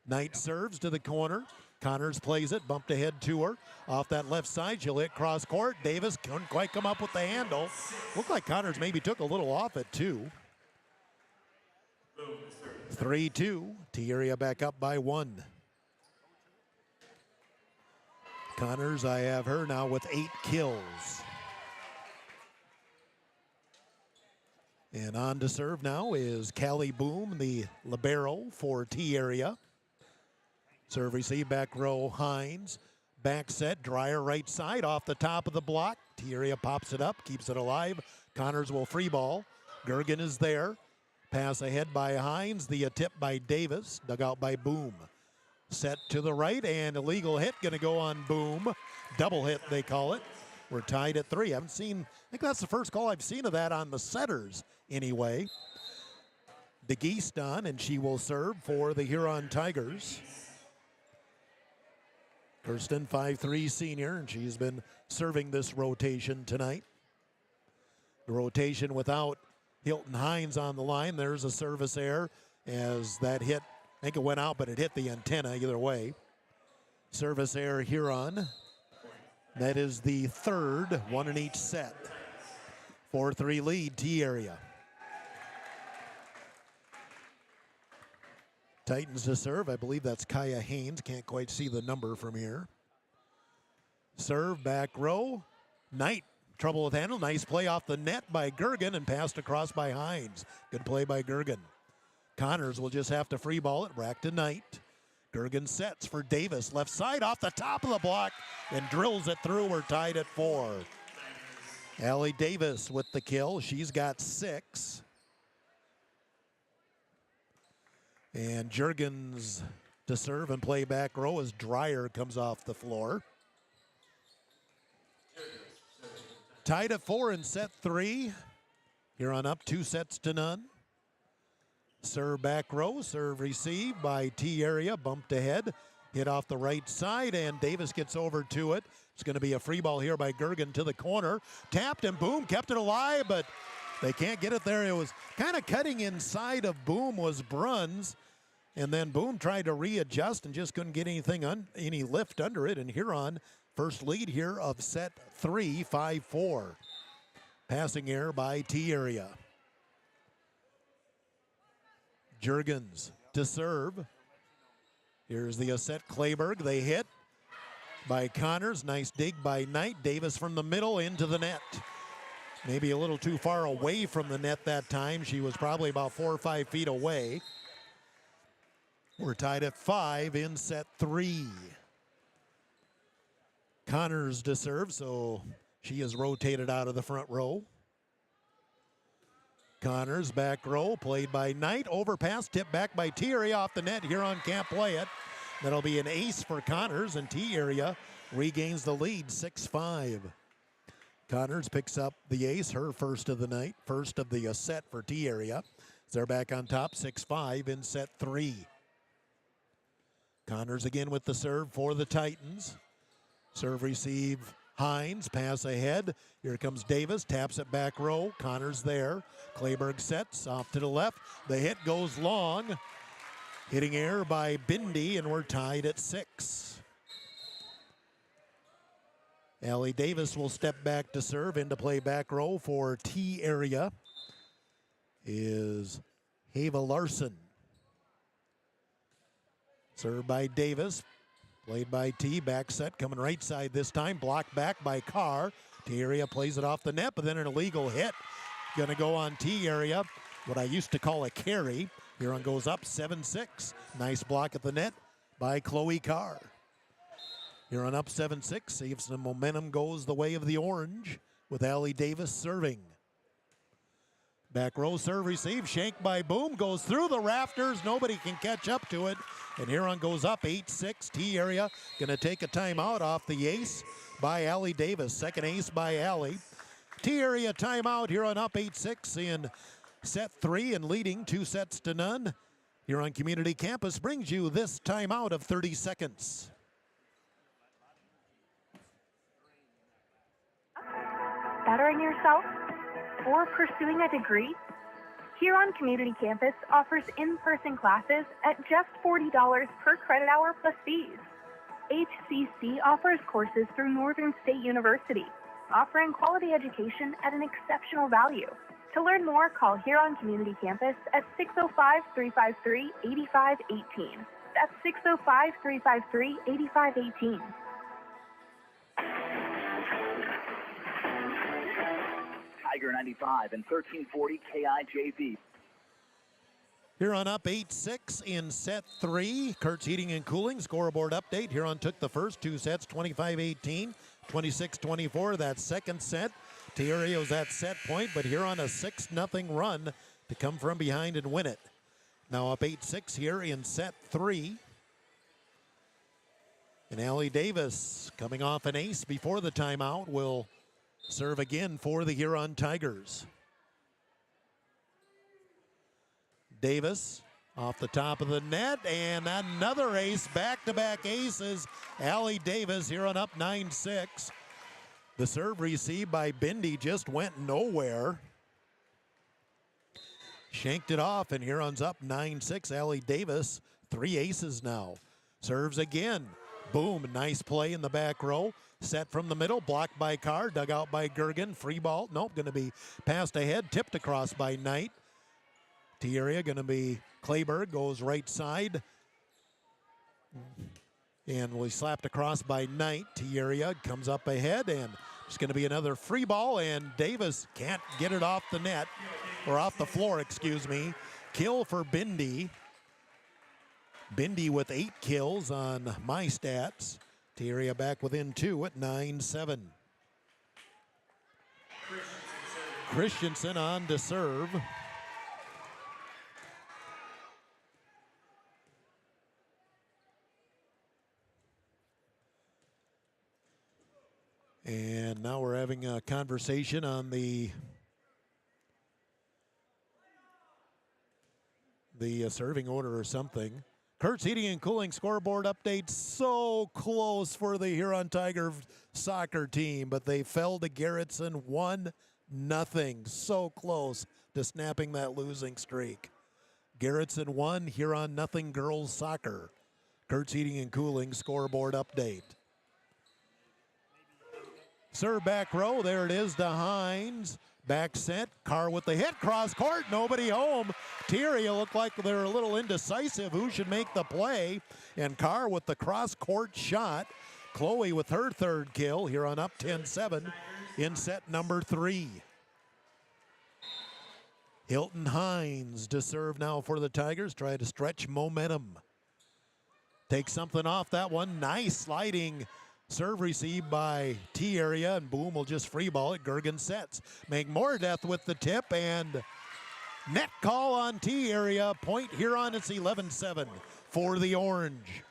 Knight serves to the corner. Connors plays it, bumped ahead to her. Off that left side, she'll hit cross court. Davis couldn't quite come up with the handle. Looked like Connors maybe took a little off it too. 3-2. T area back up by 1. Connors, I have her now with 8 kills. And on to serve now is Callie Boom, the libero for T area. Serve receive, back row, Hines. Back set, Dreyer right side off the top of the block. T area pops it up, keeps it alive. Connors will free ball. Gergen is there. Pass ahead by Hines. The tip by Davis, dug out by Boom. Set to the right, and illegal hit going to go on Boom. Double hit, they call it. We're tied at 3. I think that's the first call I've seen of that on the setters anyway. DeGeest done, and she will serve for the Huron Tigers. Kirsten, 5'3" senior, and she's been serving this rotation tonight. The rotation without Hilton Hines on the line. There's a service error as that hit, I think it went out, but it hit the antenna either way. Service error Huron. That is the 3rd, 1 in each set. 4-3 lead, T area. Titans to serve. I believe that's Kaya Haynes. Can't quite see the number from here. Serve, back row. Knight, trouble with handle. Nice play off the net by Gergen and passed across by Hines. Good play by Gergen. Connors will just have to free ball it. Back to Knight. Gergen sets for Davis. Left side off the top of the block and drills it through. We're tied at 4. Allie Davis with the kill. She's got 6. And Juergens to serve and play back row as Dreyer comes off the floor. Tied at 4 in set 3. Huron up 2 sets to none. Serve back row, serve receive by T area, bumped ahead. Hit off the right side, and Davis gets over to it. It's going to be a free ball here by Gergen to the corner. Tapped, and Boom kept it alive, but they can't get it there. It was kind of cutting inside of Boom was Bruns. And then Boom tried to readjust and just couldn't get any lift under it. And Huron, first lead here of set 3, 5-4. Passing error by T area. Juergens to serve. Here's the Aset Kleberg. They hit by Connors. Nice dig by Knight. Davis from the middle into the net. Maybe a little too far away from the net that time. She was probably about 4 or 5 feet away. We're tied at 5 in set 3. Connors to serve, so she is rotated out of the front row. Connors back row, played by Knight. Overpass, tipped back by T area off the net. Huron can't play it. That'll be an ace for Connors, and T area regains the lead, 6-5. Connors picks up the ace, her first of the night, first of the set for T area. They're back on top, 6-5 in set 3. Connors again with the serve for the Titans. Serve receive Hines, pass ahead. Here comes Davis, taps it back row. Connors there. Kleberg sets off to the left. The hit goes long. Hitting error by Bindi, and we're tied at 6. Allie Davis will step back to serve. Into play back row for T area is Hava Larson. Served by Davis. Played by T. Back set coming right side this time. Blocked back by Carr. T area plays it off the net, but then an illegal hit. Going to go on T area. What I used to call a carry. Huron goes up 7-6. Nice block at the net by Chloe Carr. Huron up 7-6. See if some momentum goes the way of the Orange with Allie Davis serving. Back row serve receive. Shank by Boom. Goes through the rafters. Nobody can catch up to it. And Huron goes up 8-6. T area going to take a timeout off the ace by Allie Davis. Second ace by Allie. T area timeout. Huron up 8-6 in set 3 and leading 2-0. Huron Community Campus brings you this timeout of 30 seconds. Bettering yourself or pursuing a degree? Huron Community Campus offers in-person classes at just $40 per credit hour plus fees. HCC offers courses through Northern State University, offering quality education at an exceptional value. To learn more, call Huron Community Campus at 605-353-8518. That's 605-353-8518. Tiger 95 and 1340 KIJV. Huron up 8-6 in set 3. Kurtz Heating and Cooling scoreboard update. Huron took the first 2 sets, 25-18, 26-24. That second set, T area was at set point, but Huron a 6-0 run to come from behind and win it. Now up 8-6 here in set 3. And Allie Davis, coming off an ace before the timeout, will serve again for the Huron Tigers. Davis off the top of the net, and another ace, back-to-back aces. Allie Davis, Huron up 9-6. The serve received by Bindi just went nowhere. Shanked it off, and Huron's up 9-6. Allie Davis, 3 aces now. Serves again. Boom, nice play in the back row. Set from the middle, blocked by Carr, dug out by Gergen. Free ball, nope, going to be passed ahead, tipped across by Knight. T area going to be Clayberg, goes right side. And will be slapped across by Knight. T area comes up ahead, and it's going to be another free ball, and Davis can't get it off the net, or off the floor, excuse me. Kill for Bindi. Bindi with 8 kills on my stats. T area back within 2 at 9-7. Christensen on to serve. And now we're having a conversation on the serving order or something. Kurtz Heating and Cooling scoreboard update. So close for the Huron Tiger soccer team, but they fell to Garrettson 1-0. So close to snapping that losing streak. Garrettson 1, Huron 0 girls soccer. Kurtz Heating and Cooling scoreboard update. Serve back row, there it is to Hines. Back set, Carr with the hit, cross court, nobody home. Tyria looked like they're a little indecisive who should make the play. And Carr with the cross court shot. Chloe with her 3rd kill, here on up 10-7 in set number 3. Hilton Hines to serve now for the Tigers, try to stretch momentum. Take something off that one, nice sliding serve received by T area, and Boom will just free ball it. Gergen sets. McMoredeath with the tip, and net call on T area. Point Huron, it's 11-7 for the Orange.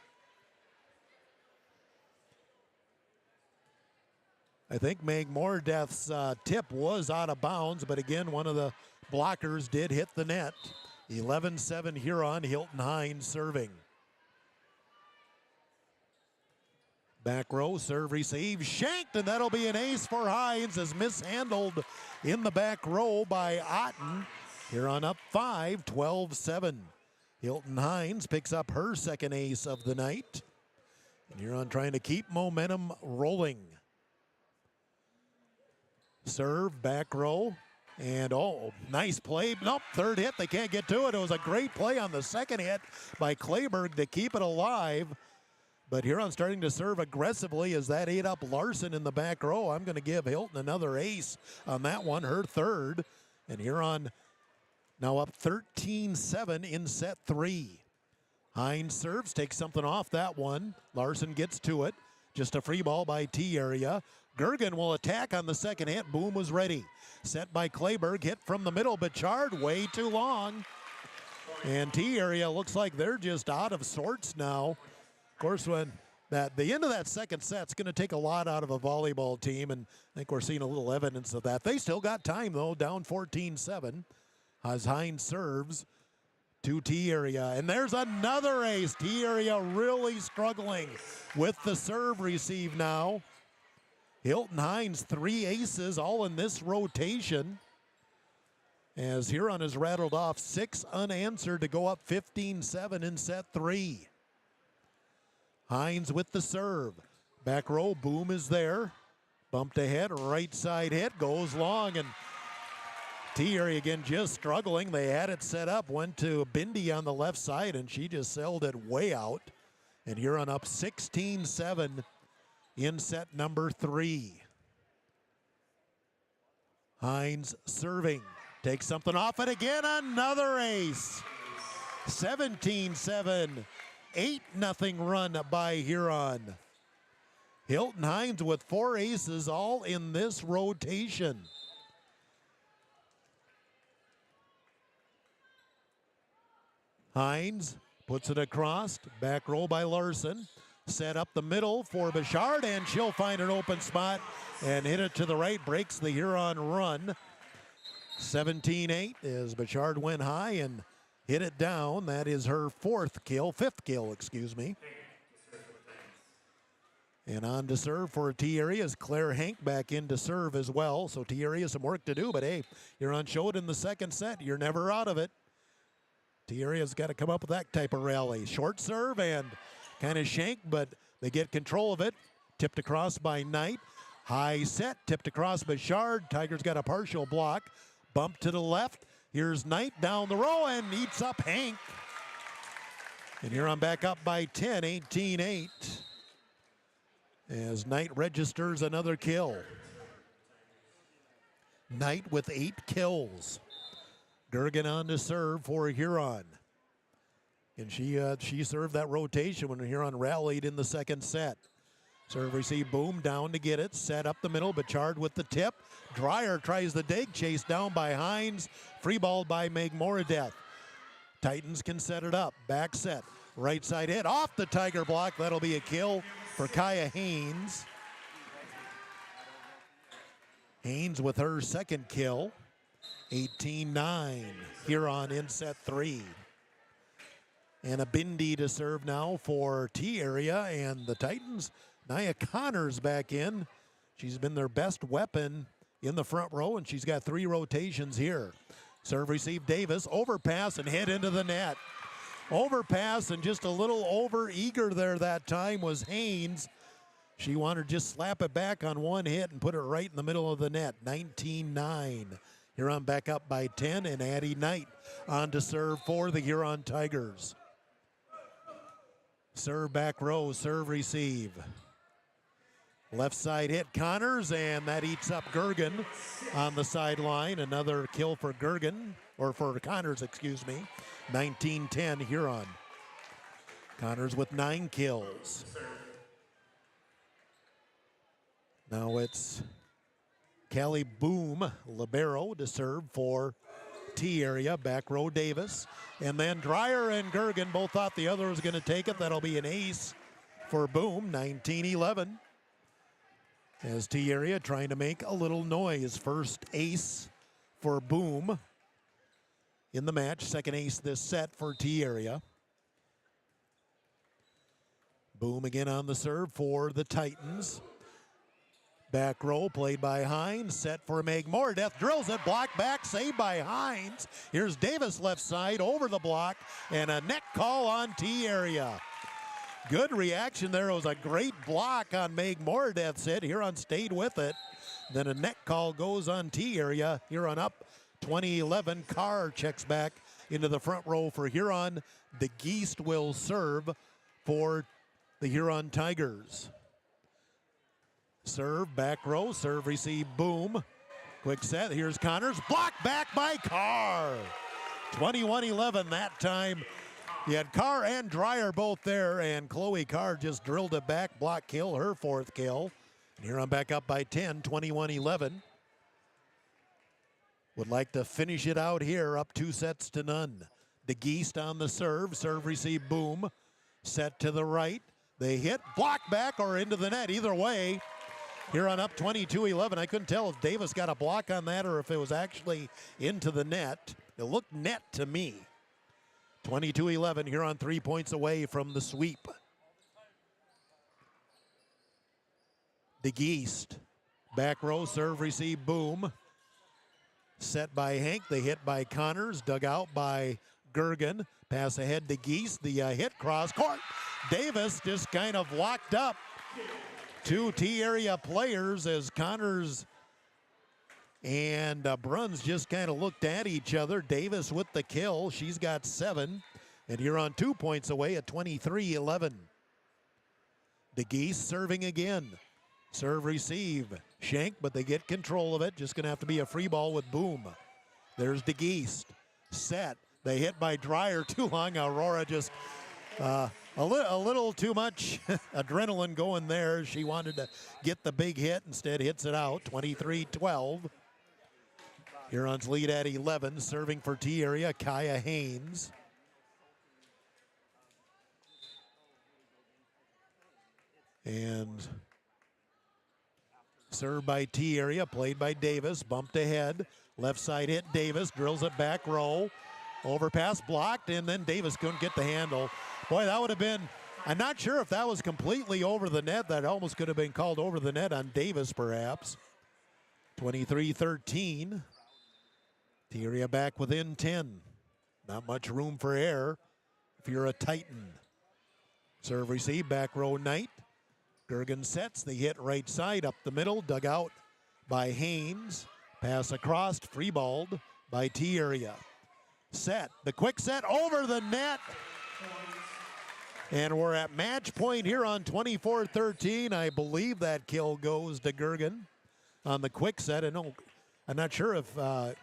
I think McMoredeath's tip was out of bounds, but again, one of the blockers did hit the net. 11-7 Huron, Hilton Hines serving. Back row, serve receive, shanked, and that'll be an ace for Hines as mishandled in the back row by Otten. Huron up 5, 12-7. Hilton Hines picks up her 2nd ace of the night. And Huron trying to keep momentum rolling. Serve, back row, And nice play. Nope, third hit. They can't get to it. It was a great play on the second hit by Kleberg to keep it alive. But Huron starting to serve aggressively as that ate up Larson in the back row. I'm going to give Hilton another ace on that one, her third. And Huron now up 13-7 in set 3. Hines serves, takes something off that one. Larson gets to it. Just a free ball by T-Area. Gergen will attack on the second hit. Boom was ready. Set by Kleberg, hit from the middle. Bichard way too long. And T-Area looks like they're just out of sorts now. Of course, when the end of that second set's going to take a lot out of a volleyball team, and I think we're seeing a little evidence of that. They still got time, though, down 14-7 as Hines serves to T-Area. And there's another ace. T-Area really struggling with the serve receive now. Hilton Hines, 3 aces, all in this rotation. As Huron has rattled off 6 unanswered to go up 15-7 in set 3. Hines with the serve. Back row, Boom is there. Bumped ahead, right side hit, goes long, and T-Area again just struggling. They had it set up, went to Bindi on the left side, and she just sailed it way out. And Huron up 16-7 in set number 3. Hines serving. Takes something off it again, another ace. 17-7, 8-0 run by Huron. Hilton Hines with 4 aces all in this rotation. Hines puts it across, back row by Larson. Set up the middle for Bichard, and she'll find an open spot and hit it to the right, breaks the Huron run. 17-8 as Bichard went high and hit it down. That is her fifth kill, excuse me. And on to serve for T-Area is Claire Hank back in to serve as well. So T-Area some work to do, but hey, Huron showed in the second set. You're never out of it. T-Area's got to come up with that type of rally. Short serve and kind of shank, but they get control of it. Tipped across by Knight. High set, tipped across by Bichard. Tigers got a partial block. Bump to the left. Here's Knight down the row and eats up Hank. And Huron back up by 10, 18-8. As Knight registers another kill. Knight with 8 kills. Gergen on to serve for Huron. And she served that rotation when Huron rallied in the second set. Serve receive, Boom down to get it. Set up the middle, Bichard with the tip. Dreyer tries the dig, chased down by Hines. Free ball by Meg Moradeth. Titans can set it up. Back set. Right side hit off the Tiger block. That'll be a kill for Kaya Haynes. Haynes with her second kill. 18-9. Huron in set 3. And a Bindi to serve now for T-Area, and the Titans, Nia Connors back in. She's been their best weapon in the front row, and she's got 3 rotations here. Serve receive Davis, overpass and hit into the net. Overpass and just a little over eager there that time was Haynes. She wanted to just slap it back on one hit and put it right in the middle of the net. 19-9. Huron back up by 10, and Addie Knight on to serve for the Huron Tigers. Serve back row, serve receive. Left side hit Connors, and that eats up Gergen on the sideline. Another kill for Gergen, or for Connors, excuse me. 19-10 Huron. Connors with 9 kills. Now it's Callie Boom, libero, to serve for T-Area. Back row Davis. And then Dreyer and Gergen both thought the other was going to take it. That'll be an ace for Boom, 19-11. As T-Area trying to make a little noise. First ace for Boom in the match. Second ace this set for T-Area. Boom again on the serve for the Titans. Back row played by Hines, set for Meg Moradeth, drills it, block back, saved by Hines. Here's Davis left side over the block, and a neck call on T-Area. Good reaction there. It was a great block on Meg Moradeth's hit. Huron stayed with it. Then a net call goes on T area. Huron up 20-11. Carr checks back into the front row for Huron. The Geest will serve for the Huron Tigers. Serve, back row, serve, receive, boom. Quick set, here's Connors. Blocked back by Carr. 21-11 that time. You had Carr and Dreyer both there, and Chloe Carr just drilled it back, block kill, her fourth kill. And Huron back up by 10, 21-11. Would like to finish it out here, up 2-0. The Geest on the serve, receive, boom. Set to the right, they hit, block back or into the net, either way. Huron up 22-11. I couldn't tell if Davis got a block on that or if it was actually into the net. It looked net to me. 22-11, Huron 3 points away from the sweep. The Geest, back row, serve, receive, boom. Set by Hank, the hit by Connors, dug out by Gergen. Pass ahead to Geest, the hit cross court. Davis just kind of locked up two T-area players as Connors and Bruns just kind of looked at each other. Davis with the kill. She's got 7. And you're on 2 points away at 23-11. The Geese serving again. Serve, receive. Shank, but they get control of it. Just going to have to be a free ball with boom. There's the Geest. Set. They hit by Dreyer too long. Aurora just a little too much adrenaline going there. She wanted to get the big hit. Instead hits it out. 23-12. Huron's lead at 11. Serving for T area, Kaya Haynes. And served by T area, played by Davis. Bumped ahead. Left side hit Davis. Drills it back row. Overpass blocked, and then Davis couldn't get the handle. Boy, that would have been, I'm not sure if that was completely over the net. That almost could have been called over the net on Davis, perhaps. 23-13. T-area back within 10. Not much room for error if you're a Titan. Serve, receive, back row, Knight. Gergen sets, the hit right side up the middle, dug out by Haynes. Pass across, free balled by T-area. Set, the quick set over the net. And we're at match point here on 24-13. I believe that kill goes to Gergen on the quick set. I'm not sure if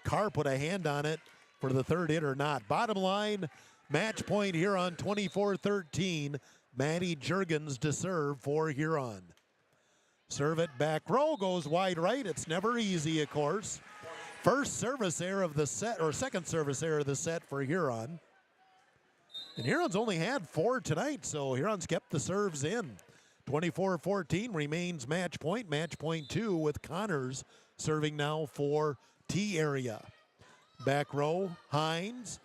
Carr put a hand on it for the third hit or not. Bottom line, match point here on 24-13. Maddie Jurgens to serve for Huron. Serve it back row, goes wide right. It's never easy, of course. First service error of the set, or second service error of the set for Huron. And Huron's only had 4 tonight, so Huron's kept the serves in. 24-14 remains match point 2 with Connors serving now for T area. Back row, Hines.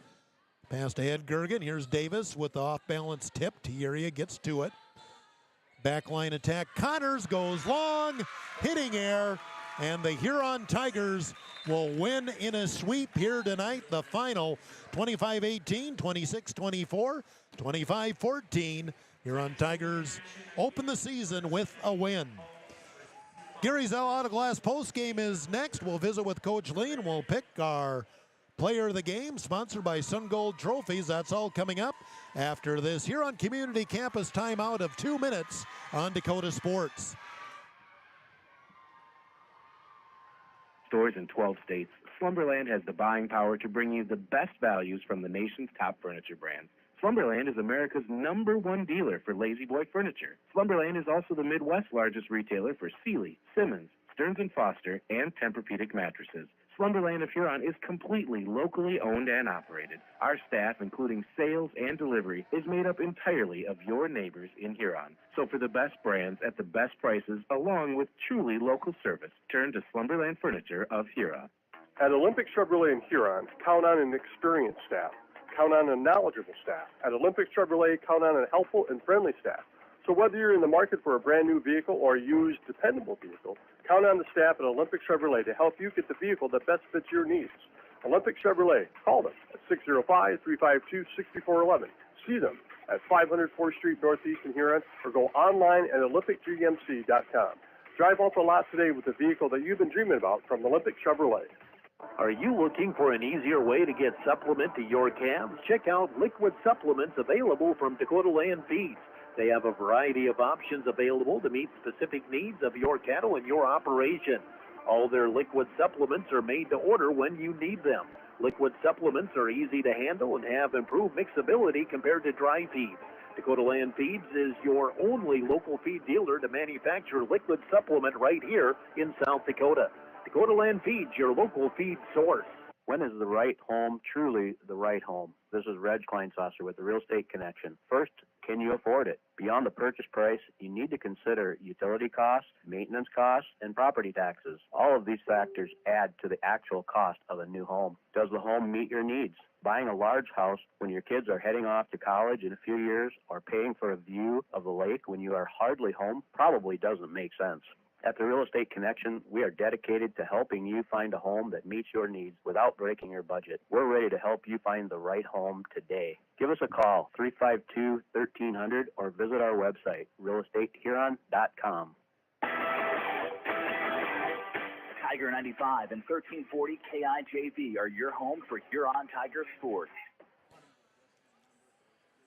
Passed ahead, Gergen. Here's Davis with the off-balance tip. T area gets to it. Backline attack. Connors goes long, hitting air, and the Huron Tigers will win in a sweep here tonight. The final 25-18, 26-24, 25-14. Huron Tigers open the season with a win. Gary Zell Auto Glass postgame is next. We'll visit with Coach Lean. We'll pick our player of the game, sponsored by Sun Gold Trophies. That's all coming up after this Huron Community Campus timeout of 2 minutes on Dakota Sports. Stores in 12 states, Slumberland has the buying power to bring you the best values from the nation's top furniture brands. Slumberland is America's #1 dealer for Lazy Boy furniture. Slumberland is also the Midwest's largest retailer for Sealy, Simmons, Stearns & Foster, and Tempur-Pedic mattresses. Slumberland of Huron is completely locally owned and operated. Our staff, including sales and delivery, is made up entirely of your neighbors in Huron. So for the best brands at the best prices, along with truly local service, turn to Slumberland Furniture of Huron. At Olympic Chevrolet in Huron, count on an experienced staff. Count on a knowledgeable staff. At Olympic Chevrolet, count on a helpful and friendly staff. So whether you're in the market for a brand new vehicle or a used, dependable vehicle, count on the staff at Olympic Chevrolet to help you get the vehicle that best fits your needs. Olympic Chevrolet, call them at 605-352-6411. See them at 500 4th Street Northeast in Huron, or go online at olympicgmc.com. Drive off the lot today with the vehicle that you've been dreaming about from Olympic Chevrolet. Are you looking for an easier way to get supplement to your calves? Check out liquid supplements available from Dakota Land Feeds. They have a variety of options available to meet specific needs of your cattle and your operation. All their liquid supplements are made to order when you need them. Liquid supplements are easy to handle and have improved mixability compared to dry feed. Dakota Land Feeds is your only local feed dealer to manufacture liquid supplement right here in South Dakota. Dakota Land Feeds, your local feed source. When is the right home truly the right home? This is Reg Kleinsasser with the Real Estate Connection. First, can you afford it? Beyond the purchase price, you need to consider utility costs, maintenance costs, and property taxes. All of these factors add to the actual cost of a new home. Does the home meet your needs? Buying a large house when your kids are heading off to college in a few years or paying for a view of the lake when you are hardly home probably doesn't make sense. At the Real Estate Connection, we are dedicated to helping you find a home that meets your needs without breaking your budget. We're ready to help you find the right home today. Give us a call, 352-1300, or visit our website, realestatehuron.com. Tiger 95 and 1340 KIJV are your home for Huron Tiger sports.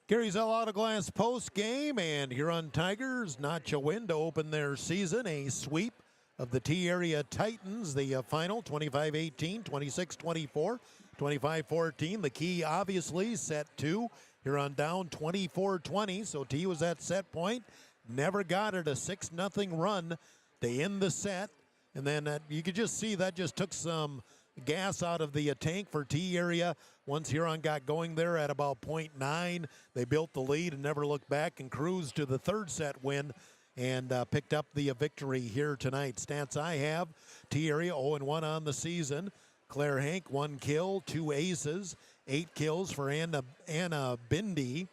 Gary Zell Auto Glass post game, and Huron Tigers notch a win to open their season. A sweep of the T-Area Titans. The final 25-18, 26-24, 25-14. The key, obviously, set 2. Huron down 24-20, so T was at set point. Never got it. A 6-0 run to end the set. And then you could just see that just took some gas out of the tank for T-Area. Once Huron got going there at about .9, they built the lead and never looked back and cruised to the third set win and picked up the victory here tonight. Stats I have, T-Area 0-1 on the season. Claire Hank, 1 kill, 2 aces, 8 kills for Anna Bindi.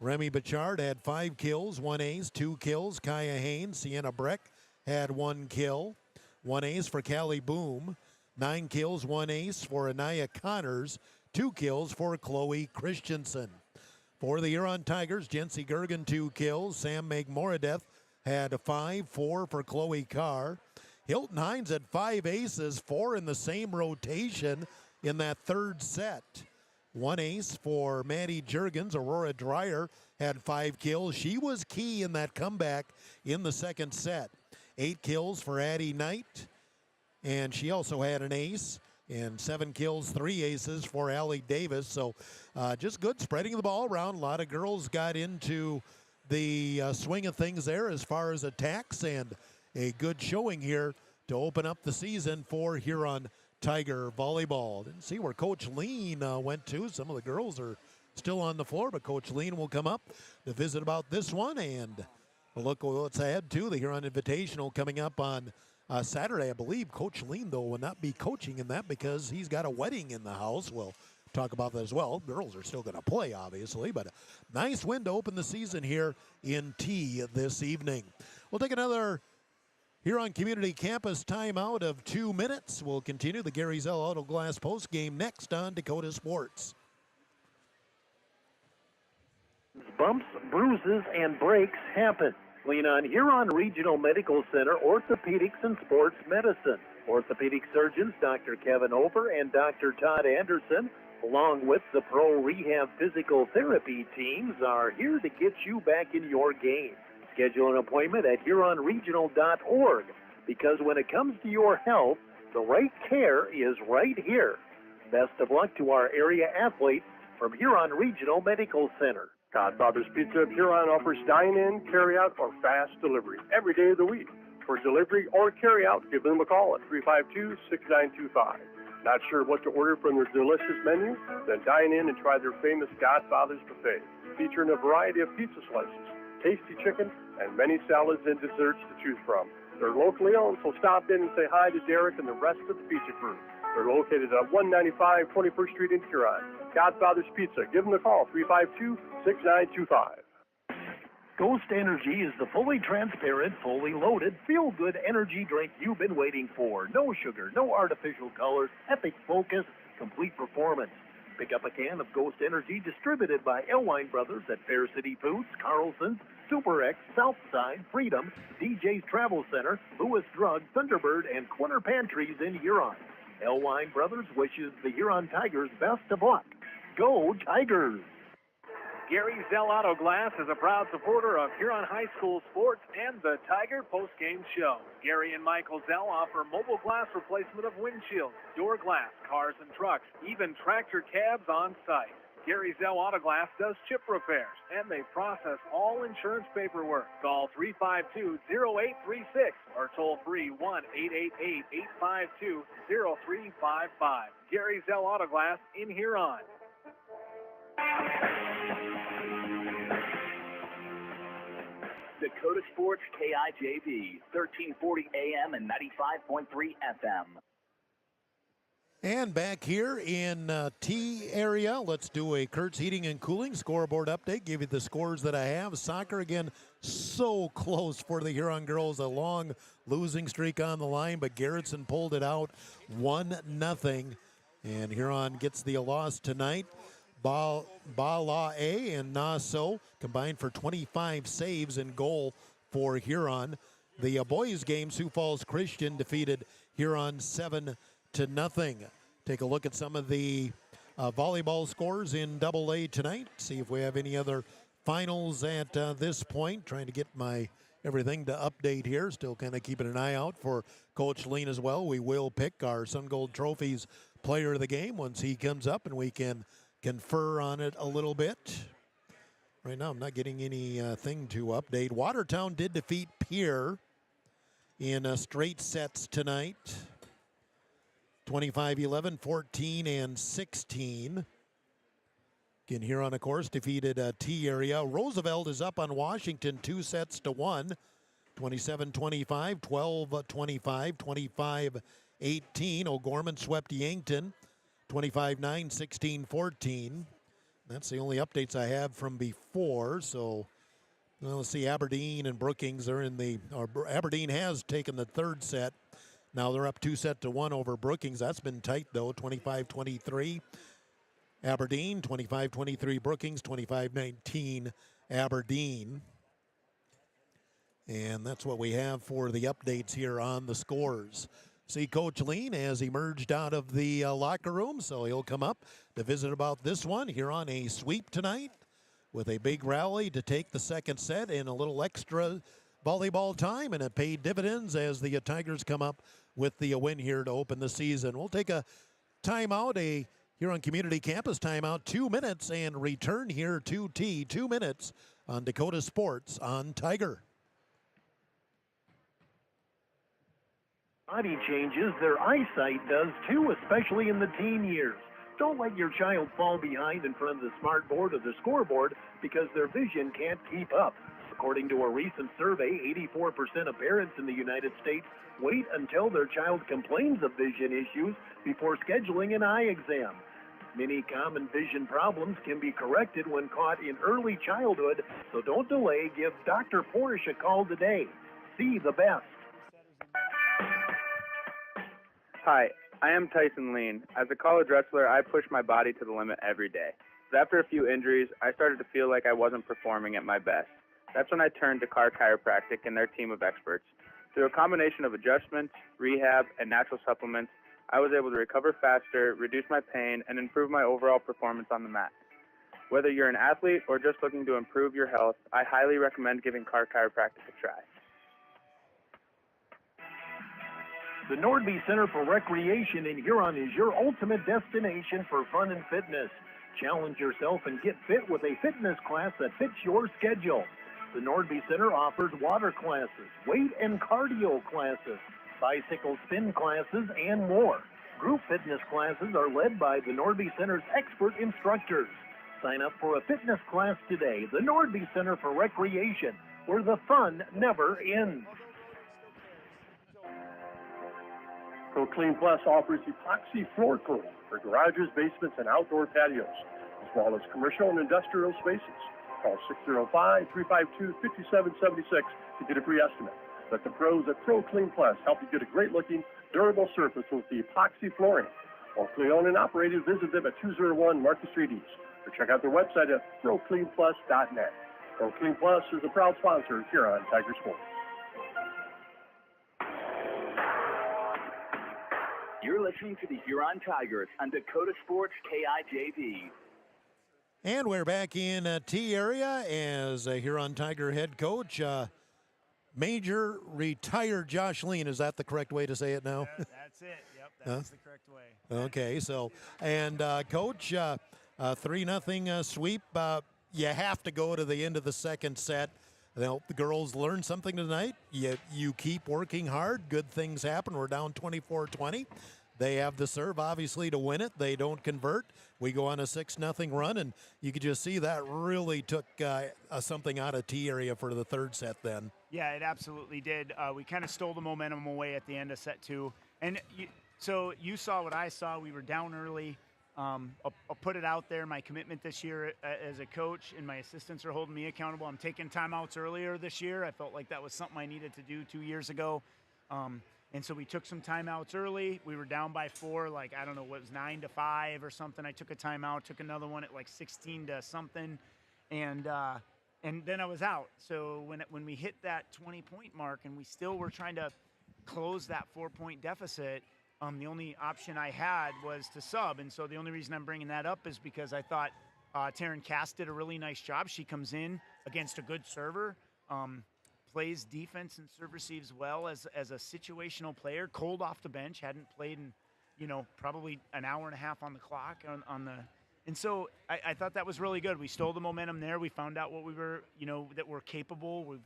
Remy Bichard had 5 kills, 1 ace, 2 kills. Kaya Haynes, Sienna Breck had 1 kill, 1 ace for Callie Boom. 9 kills, 1 ace for Anaya Connors, 2 kills for Chloe Christensen. For the Huron Tigers, Jency Gergen, 2 kills. Sam Megmoradeth had 5, 4 for Chloe Carr. Hilton Hines had 5 aces, 4 in the same rotation in that third set. 1 ace for Maddie Jurgens. Aurora Dreyer had 5 kills. She was key in that comeback in the second set. 8 kills for Addie Knight, and she also had an ace. And 7 kills, 3 aces for Allie Davis. So just good spreading the ball around. A lot of girls got into the swing of things there as far as attacks, and a good showing here to open up the season for Huron Tiger volleyball. Didn't see where Coach Lean went to. Some of the girls are still on the floor, but Coach Lean will come up to visit about this one. And a look what's ahead to the Huron Invitational coming up on Saturday. I believe Coach Lean, though, will not be coaching in that because he's got a wedding in the house. We'll talk about that as well. Girls are still going to play, obviously, but a nice win to open the season here in T this evening. We'll take another Huron Community Campus timeout of 2 minutes. We'll continue the Gary Zell Auto Glass post game next on Dakota Sports. Bumps, bruises, and breaks happen. Lean on Huron Regional Medical Center Orthopedics and Sports Medicine. Orthopedic surgeons Dr. Kevin Over and Dr. Todd Anderson, along with the Pro Rehab Physical Therapy teams, are here to get you back in your game. Schedule an appointment at HuronRegional.org, because when it comes to your health, the right care is right here. Best of luck to our area athletes from Huron Regional Medical Center. Godfather's Pizza of Huron offers dine-in, carry-out, or fast delivery every day of the week. For delivery or carry-out, give them a call at 352-6925. Not sure what to order from their delicious menu? Then dine in and try their famous Godfather's Buffet, featuring a variety of pizza slices, tasty chicken, and many salads and desserts to choose from. They're locally owned, so stop in and say hi to Derek and the rest of the pizza crew. They're located at 195 21st Street in Huron. Godfather's Pizza. Give them a call, 352-6925. Ghost Energy is the fully transparent, fully loaded, feel-good energy drink you've been waiting for. No sugar, no artificial colors, epic focus, complete performance. Pick up a can of Ghost Energy distributed by Elwine Brothers at Fair City Foods, Carlson's, Super X, Southside, Freedom, DJ's Travel Center, Lewis Drug, Thunderbird, and Quinter Pantries in Huron. Elwine Brothers wishes the Huron Tigers best of luck. Go Tigers! Gary Zell Auto Glass is a proud supporter of Huron High School sports and the Tiger postgame show. Gary and Michael Zell offer mobile glass replacement of windshields, door glass, cars and trucks, even tractor cabs on site. Gary Zell Auto Glass does chip repairs, and they process all insurance paperwork. Call 352-0836 or toll free 1-888-852-0355. Gary Zell Auto Glass in Huron. Dakota Sports KIJV, 1340 AM and 95.3 FM. And back here in T area, let's do a Kurt's Heating and Cooling scoreboard update. Give you the scores that I have. Soccer again, so close for the Huron girls. A long losing streak on the line, but Garrettson pulled it out 1-0. And Huron gets the loss tonight. Bala'e and Naso combined for 25 saves and goal for Huron. The boys game, Sioux Falls Christian defeated Huron 7-0. Take a look at some of the volleyball scores in AA tonight. See if we have any other finals at this point. Trying to get my everything to update here. Still kind of keeping an eye out for Coach Lean as well. We will pick our Sun Gold Trophies player of the game once he comes up, and we can confer on it a little bit. Right now, I'm not getting anything to update. Watertown did defeat Pierre in straight sets tonight. 25-11, 14, and 16. Again, Huron, of course, defeated T area. Roosevelt is up on Washington 2-1. 27-25, 12-25, 25-18. O'Gorman swept Yankton 25-9, 16-14. That's the only updates I have from before. So let's see, Aberdeen and Brookings are in the, Aberdeen has taken the third set. Now they're up 2-1 over Brookings. That's been tight though, 25-23. Aberdeen, 25-23 Brookings, 25-19 Aberdeen. And that's what we have for the updates here on the scores. See Coach Lean has emerged out of the locker room, so he'll come up to visit about this one. Here on a sweep tonight with a big rally to take the second set and a little extra volleyball time, and it paid dividends as the Tigers come up with the win here to open the season. We'll take a timeout, a Huron Community Campus timeout, 2 minutes, and return here to T. 2 minutes on Dakota Sports on Tiger. Body changes, their eyesight does too, especially in the teen years. Don't let your child fall behind in front of the smart board or the scoreboard because their vision can't keep up. According to a recent survey, 84% of parents in the United States wait until their child complains of vision issues before scheduling an eye exam. Many common vision problems can be corrected when caught in early childhood, so don't delay. Give Dr. Porsche a call today. See the best. Hi, I am Tyson Lean. As a college wrestler, I push my body to the limit every day. But after a few injuries, I started to feel like I wasn't performing at my best. That's when I turned to Carr Chiropractic and their team of experts. Through a combination of adjustments, rehab, and natural supplements, I was able to recover faster, reduce my pain, and improve my overall performance on the mat. Whether you're an athlete or just looking to improve your health, I highly recommend giving Carr Chiropractic a try. The Nordby Center for Recreation in Huron is your ultimate destination for fun and fitness. Challenge yourself and get fit with a fitness class that fits your schedule. The Nordby Center offers water classes, weight and cardio classes, bicycle spin classes, and more. Group fitness classes are led by the Nordby Center's expert instructors. Sign up for a fitness class today. The Nordby Center for Recreation, where the fun never ends. ProClean Plus offers epoxy floor coating for garages, basements, and outdoor patios, as well as commercial and industrial spaces. Call 605-352-5776 to get a free estimate. Let the pros at ProClean Plus help you get a great-looking, durable surface with the epoxy flooring. Locally owned and operated, visit them at 201 Market Street East, or check out their website at ProCleanPlus.net. OK Plus is a proud sponsor of Huron Tiger Sports. You're listening to the Huron Tigers on Dakota Sports KIJV. And we're back in T area as a Huron Tiger head coach, Major retired Josh Lean. Is that the correct way to say it now? That's it. Yep, that's the correct way. Okay, so, and Coach, 3-0 sweep. You have to go to the end of the second set. The girls learned something tonight. You keep working hard. Good things happen. We're down 24-20. They have the serve, obviously, to win it. They don't convert. We go on a 6-0 run, and you could just see that really took something out of T area for the third set then. Yeah, it absolutely did. We kind of stole the momentum away at the end of set two. And so you saw what I saw. We were down early. I'll put it out there. My commitment this year as a coach, and my assistants are holding me accountable. I'm taking timeouts earlier this year. I felt like that was something I needed to do 2 years ago. And so we took some timeouts early. We were down by 4, like, I don't know, what was 9-5 or something. I took a timeout, took another one at like 16 to something. And then I was out. So when we hit that 20-point mark and we still were trying to close that 4-point deficit, the only option I had was to sub. And so the only reason I'm bringing that up is because I thought Taryn Cass did a really nice job. She comes in against a good server, plays defense and serve receives well as a situational player, cold off the bench, hadn't played in, probably an hour and a half on the clock and so I thought that was really good. We stole the momentum there. We found out what we were, that we're capable. We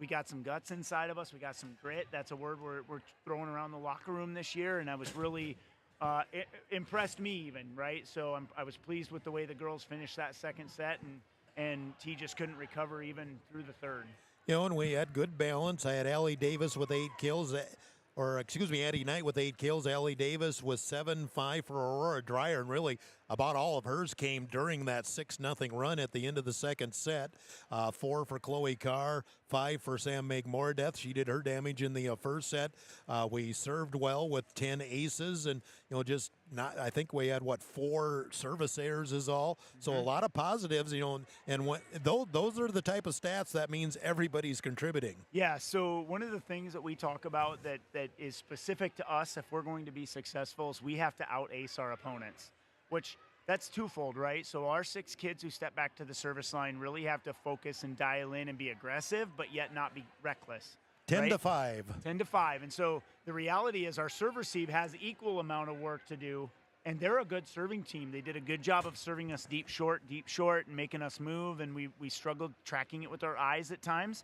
got some guts inside of us. We got some grit. That's a word we're throwing around the locker room this year, and I was really it impressed me even, right? So I was pleased with the way the girls finished that second set, and T just couldn't recover even through the third. And we had good balance. I had Allie Davis with 8 kills, Addie Knight with 8 kills. Allie Davis was 7-5 for Aurora Dreyer, and really about all of hers came during that 6-0 run at the end of the second set. 4 for Chloe Carr, 5 for Sam Meg-Mordeth. She did her damage in the first set. We served well with 10 aces, and just not. I think we had 4 service errors is all. So a lot of positives, and those are the type of stats that means everybody's contributing. Yeah. So one of the things that we talk about that is specific to us if we're going to be successful is we have to out-ace our opponents, which that's twofold, right? So our 6 kids who step back to the service line really have to focus and dial in and be aggressive, but yet not be reckless. 10-5. 10-5. And so the reality is our serve receive has equal amount of work to do, and they're a good serving team. They did a good job of serving us deep short, and making us move, and we struggled tracking it with our eyes at times.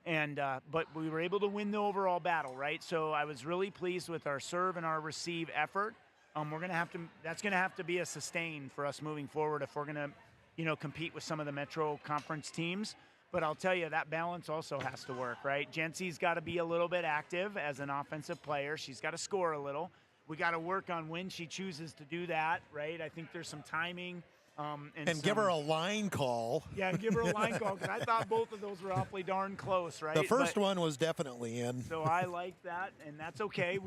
And but we were able to win the overall battle, right? So I was really pleased with our serve and our receive effort. That's gonna have to be a sustain for us moving forward if we're gonna, compete with some of the Metro Conference teams. But I'll tell you, that balance also has to work, right? Jency's got to be a little bit active as an offensive player. She's got to score a little. We got to work on when she chooses to do that, right? I think there's some timing. And give her a line call. Yeah, give her a line call, because I thought both of those were awfully darn close, right? The first one was definitely in. So I like that, and that's okay.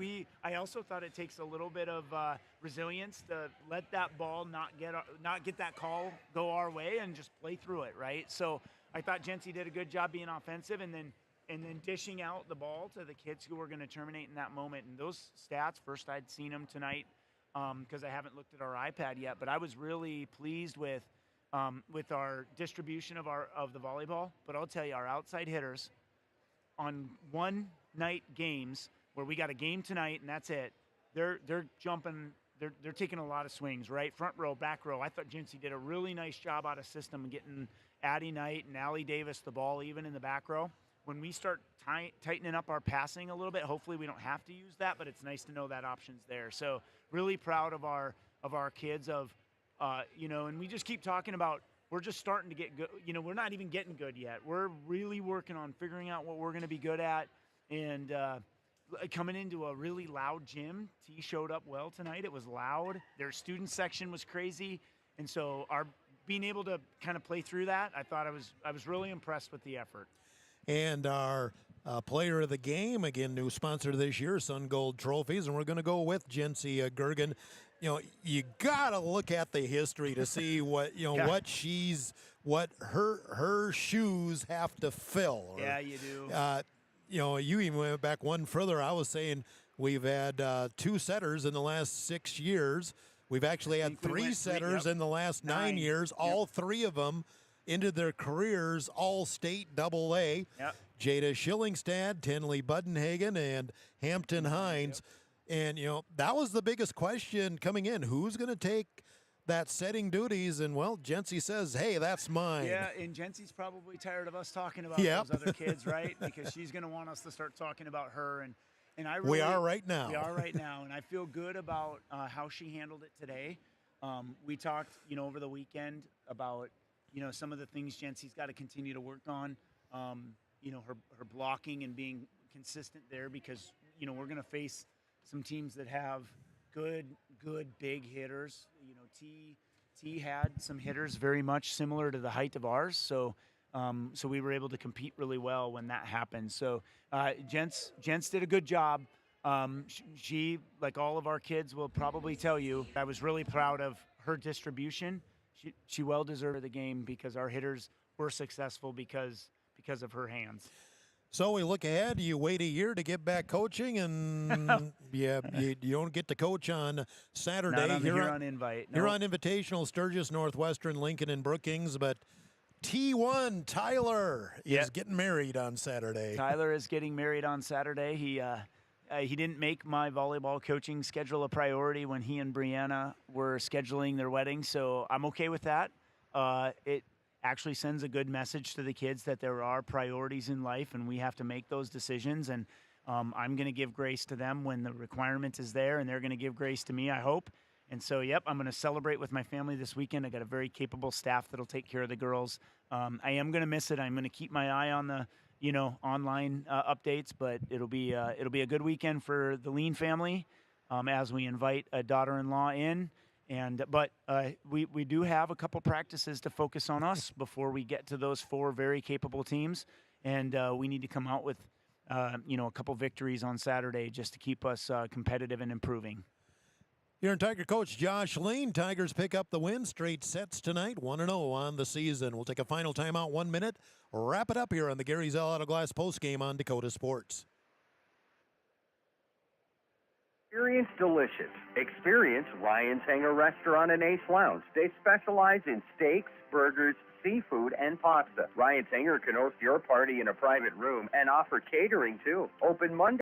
I also thought it takes a little bit of resilience to let that ball not get that call go our way and just play through it, right? So I thought Jency did a good job being offensive and then dishing out the ball to the kids who were going to terminate in that moment. And those stats, first I'd seen them tonight, because I haven't looked at our iPad yet, but I was really pleased with our distribution of the volleyball. But I'll tell you, our outside hitters on one night games where we got a game tonight and that's it, they're jumping, they're taking a lot of swings, right? Front row, back row. I thought Jency did a really nice job out of system getting Addie Knight and Allie Davis the ball even in the back row. When we start tightening up our passing a little bit, hopefully we don't have to use that, but it's nice to know that option's there. So really proud of our kids and we just keep talking about, we're just starting to get good. We're not even getting good yet. We're really working on figuring out what we're going to be good at. And coming into a really loud gym, T showed up well tonight. It was loud. Their student section was crazy. And so being able to kind of play through that, I thought I was really impressed with the effort. And our player of the game, again, new sponsor this year, Sun Gold Trophies, and we're going to go with Jency Gergen. you got to look at the history to see what, what her shoes have to fill. Yeah, you do. You even went back one further. I was saying we've had 2 setters in the last 6 years. We've actually had 3 setters in the last 9 years. All 3 of them ended their careers all-state Double-A. Yep. Jada Schillingstad, Tinley Budenhagen, and Hampton Hines. And, that was the biggest question coming in. Who's going to take that setting duties? And, well, Jency says, hey, that's mine. Yeah, and Jency's probably tired of us talking about those other kids, right? Because she's going to want us to start talking about her. And I really, we are right now. We are right now. And I feel good about how she handled it today. We talked, over the weekend about, some of the things Jency's got to continue to work on. Her blocking and being consistent there because, we're going to face some teams that have good big hitters. T had some hitters very much similar to the height of ours, so we were able to compete really well when that happened. So Gents did a good job. She, like all of our kids, will probably tell you, I was really proud of her distribution. She well deserved the game because our hitters were successful because of her hands. So we look ahead. You wait a year to get back coaching, and you don't get to coach on Saturday. Not on the Huron invite. No. Huron Invitational, Sturgis, Northwestern, Lincoln, and Brookings. But T1 Tyler is getting married on Saturday. Tyler is getting married on Saturday. He didn't make my volleyball coaching schedule a priority when he and Brianna were scheduling their wedding, so I'm okay with that. It actually sends a good message to the kids that there are priorities in life and we have to make those decisions. And I'm going to give grace to them when the requirement is there, and they're going to give grace to me, I hope. And so, I'm going to celebrate with my family this weekend. I got a very capable staff that'll take care of the girls. I am going to miss it. I'm going to keep my eye on the, online updates, but it'll be a good weekend for the Lean family as we invite a daughter-in-law in. But we do have a couple practices to focus on us before we get to those 4 very capable teams, and we need to come out with a couple victories on Saturday just to keep us competitive and improving. Here in Tiger coach Josh Lane, Tigers pick up the win. Straight sets tonight, 1-0 on the season. We'll take a final timeout, 1 minute. Wrap it up here on the Gary Zell Auto Glass postgame on Dakota Sports. Experience delicious. Experience Ryan's Hangar Restaurant and Ace Lounge. They specialize in steaks, burgers, seafood, and pasta. Ryan's Hangar can host your party in a private room and offer catering too. Open Monday.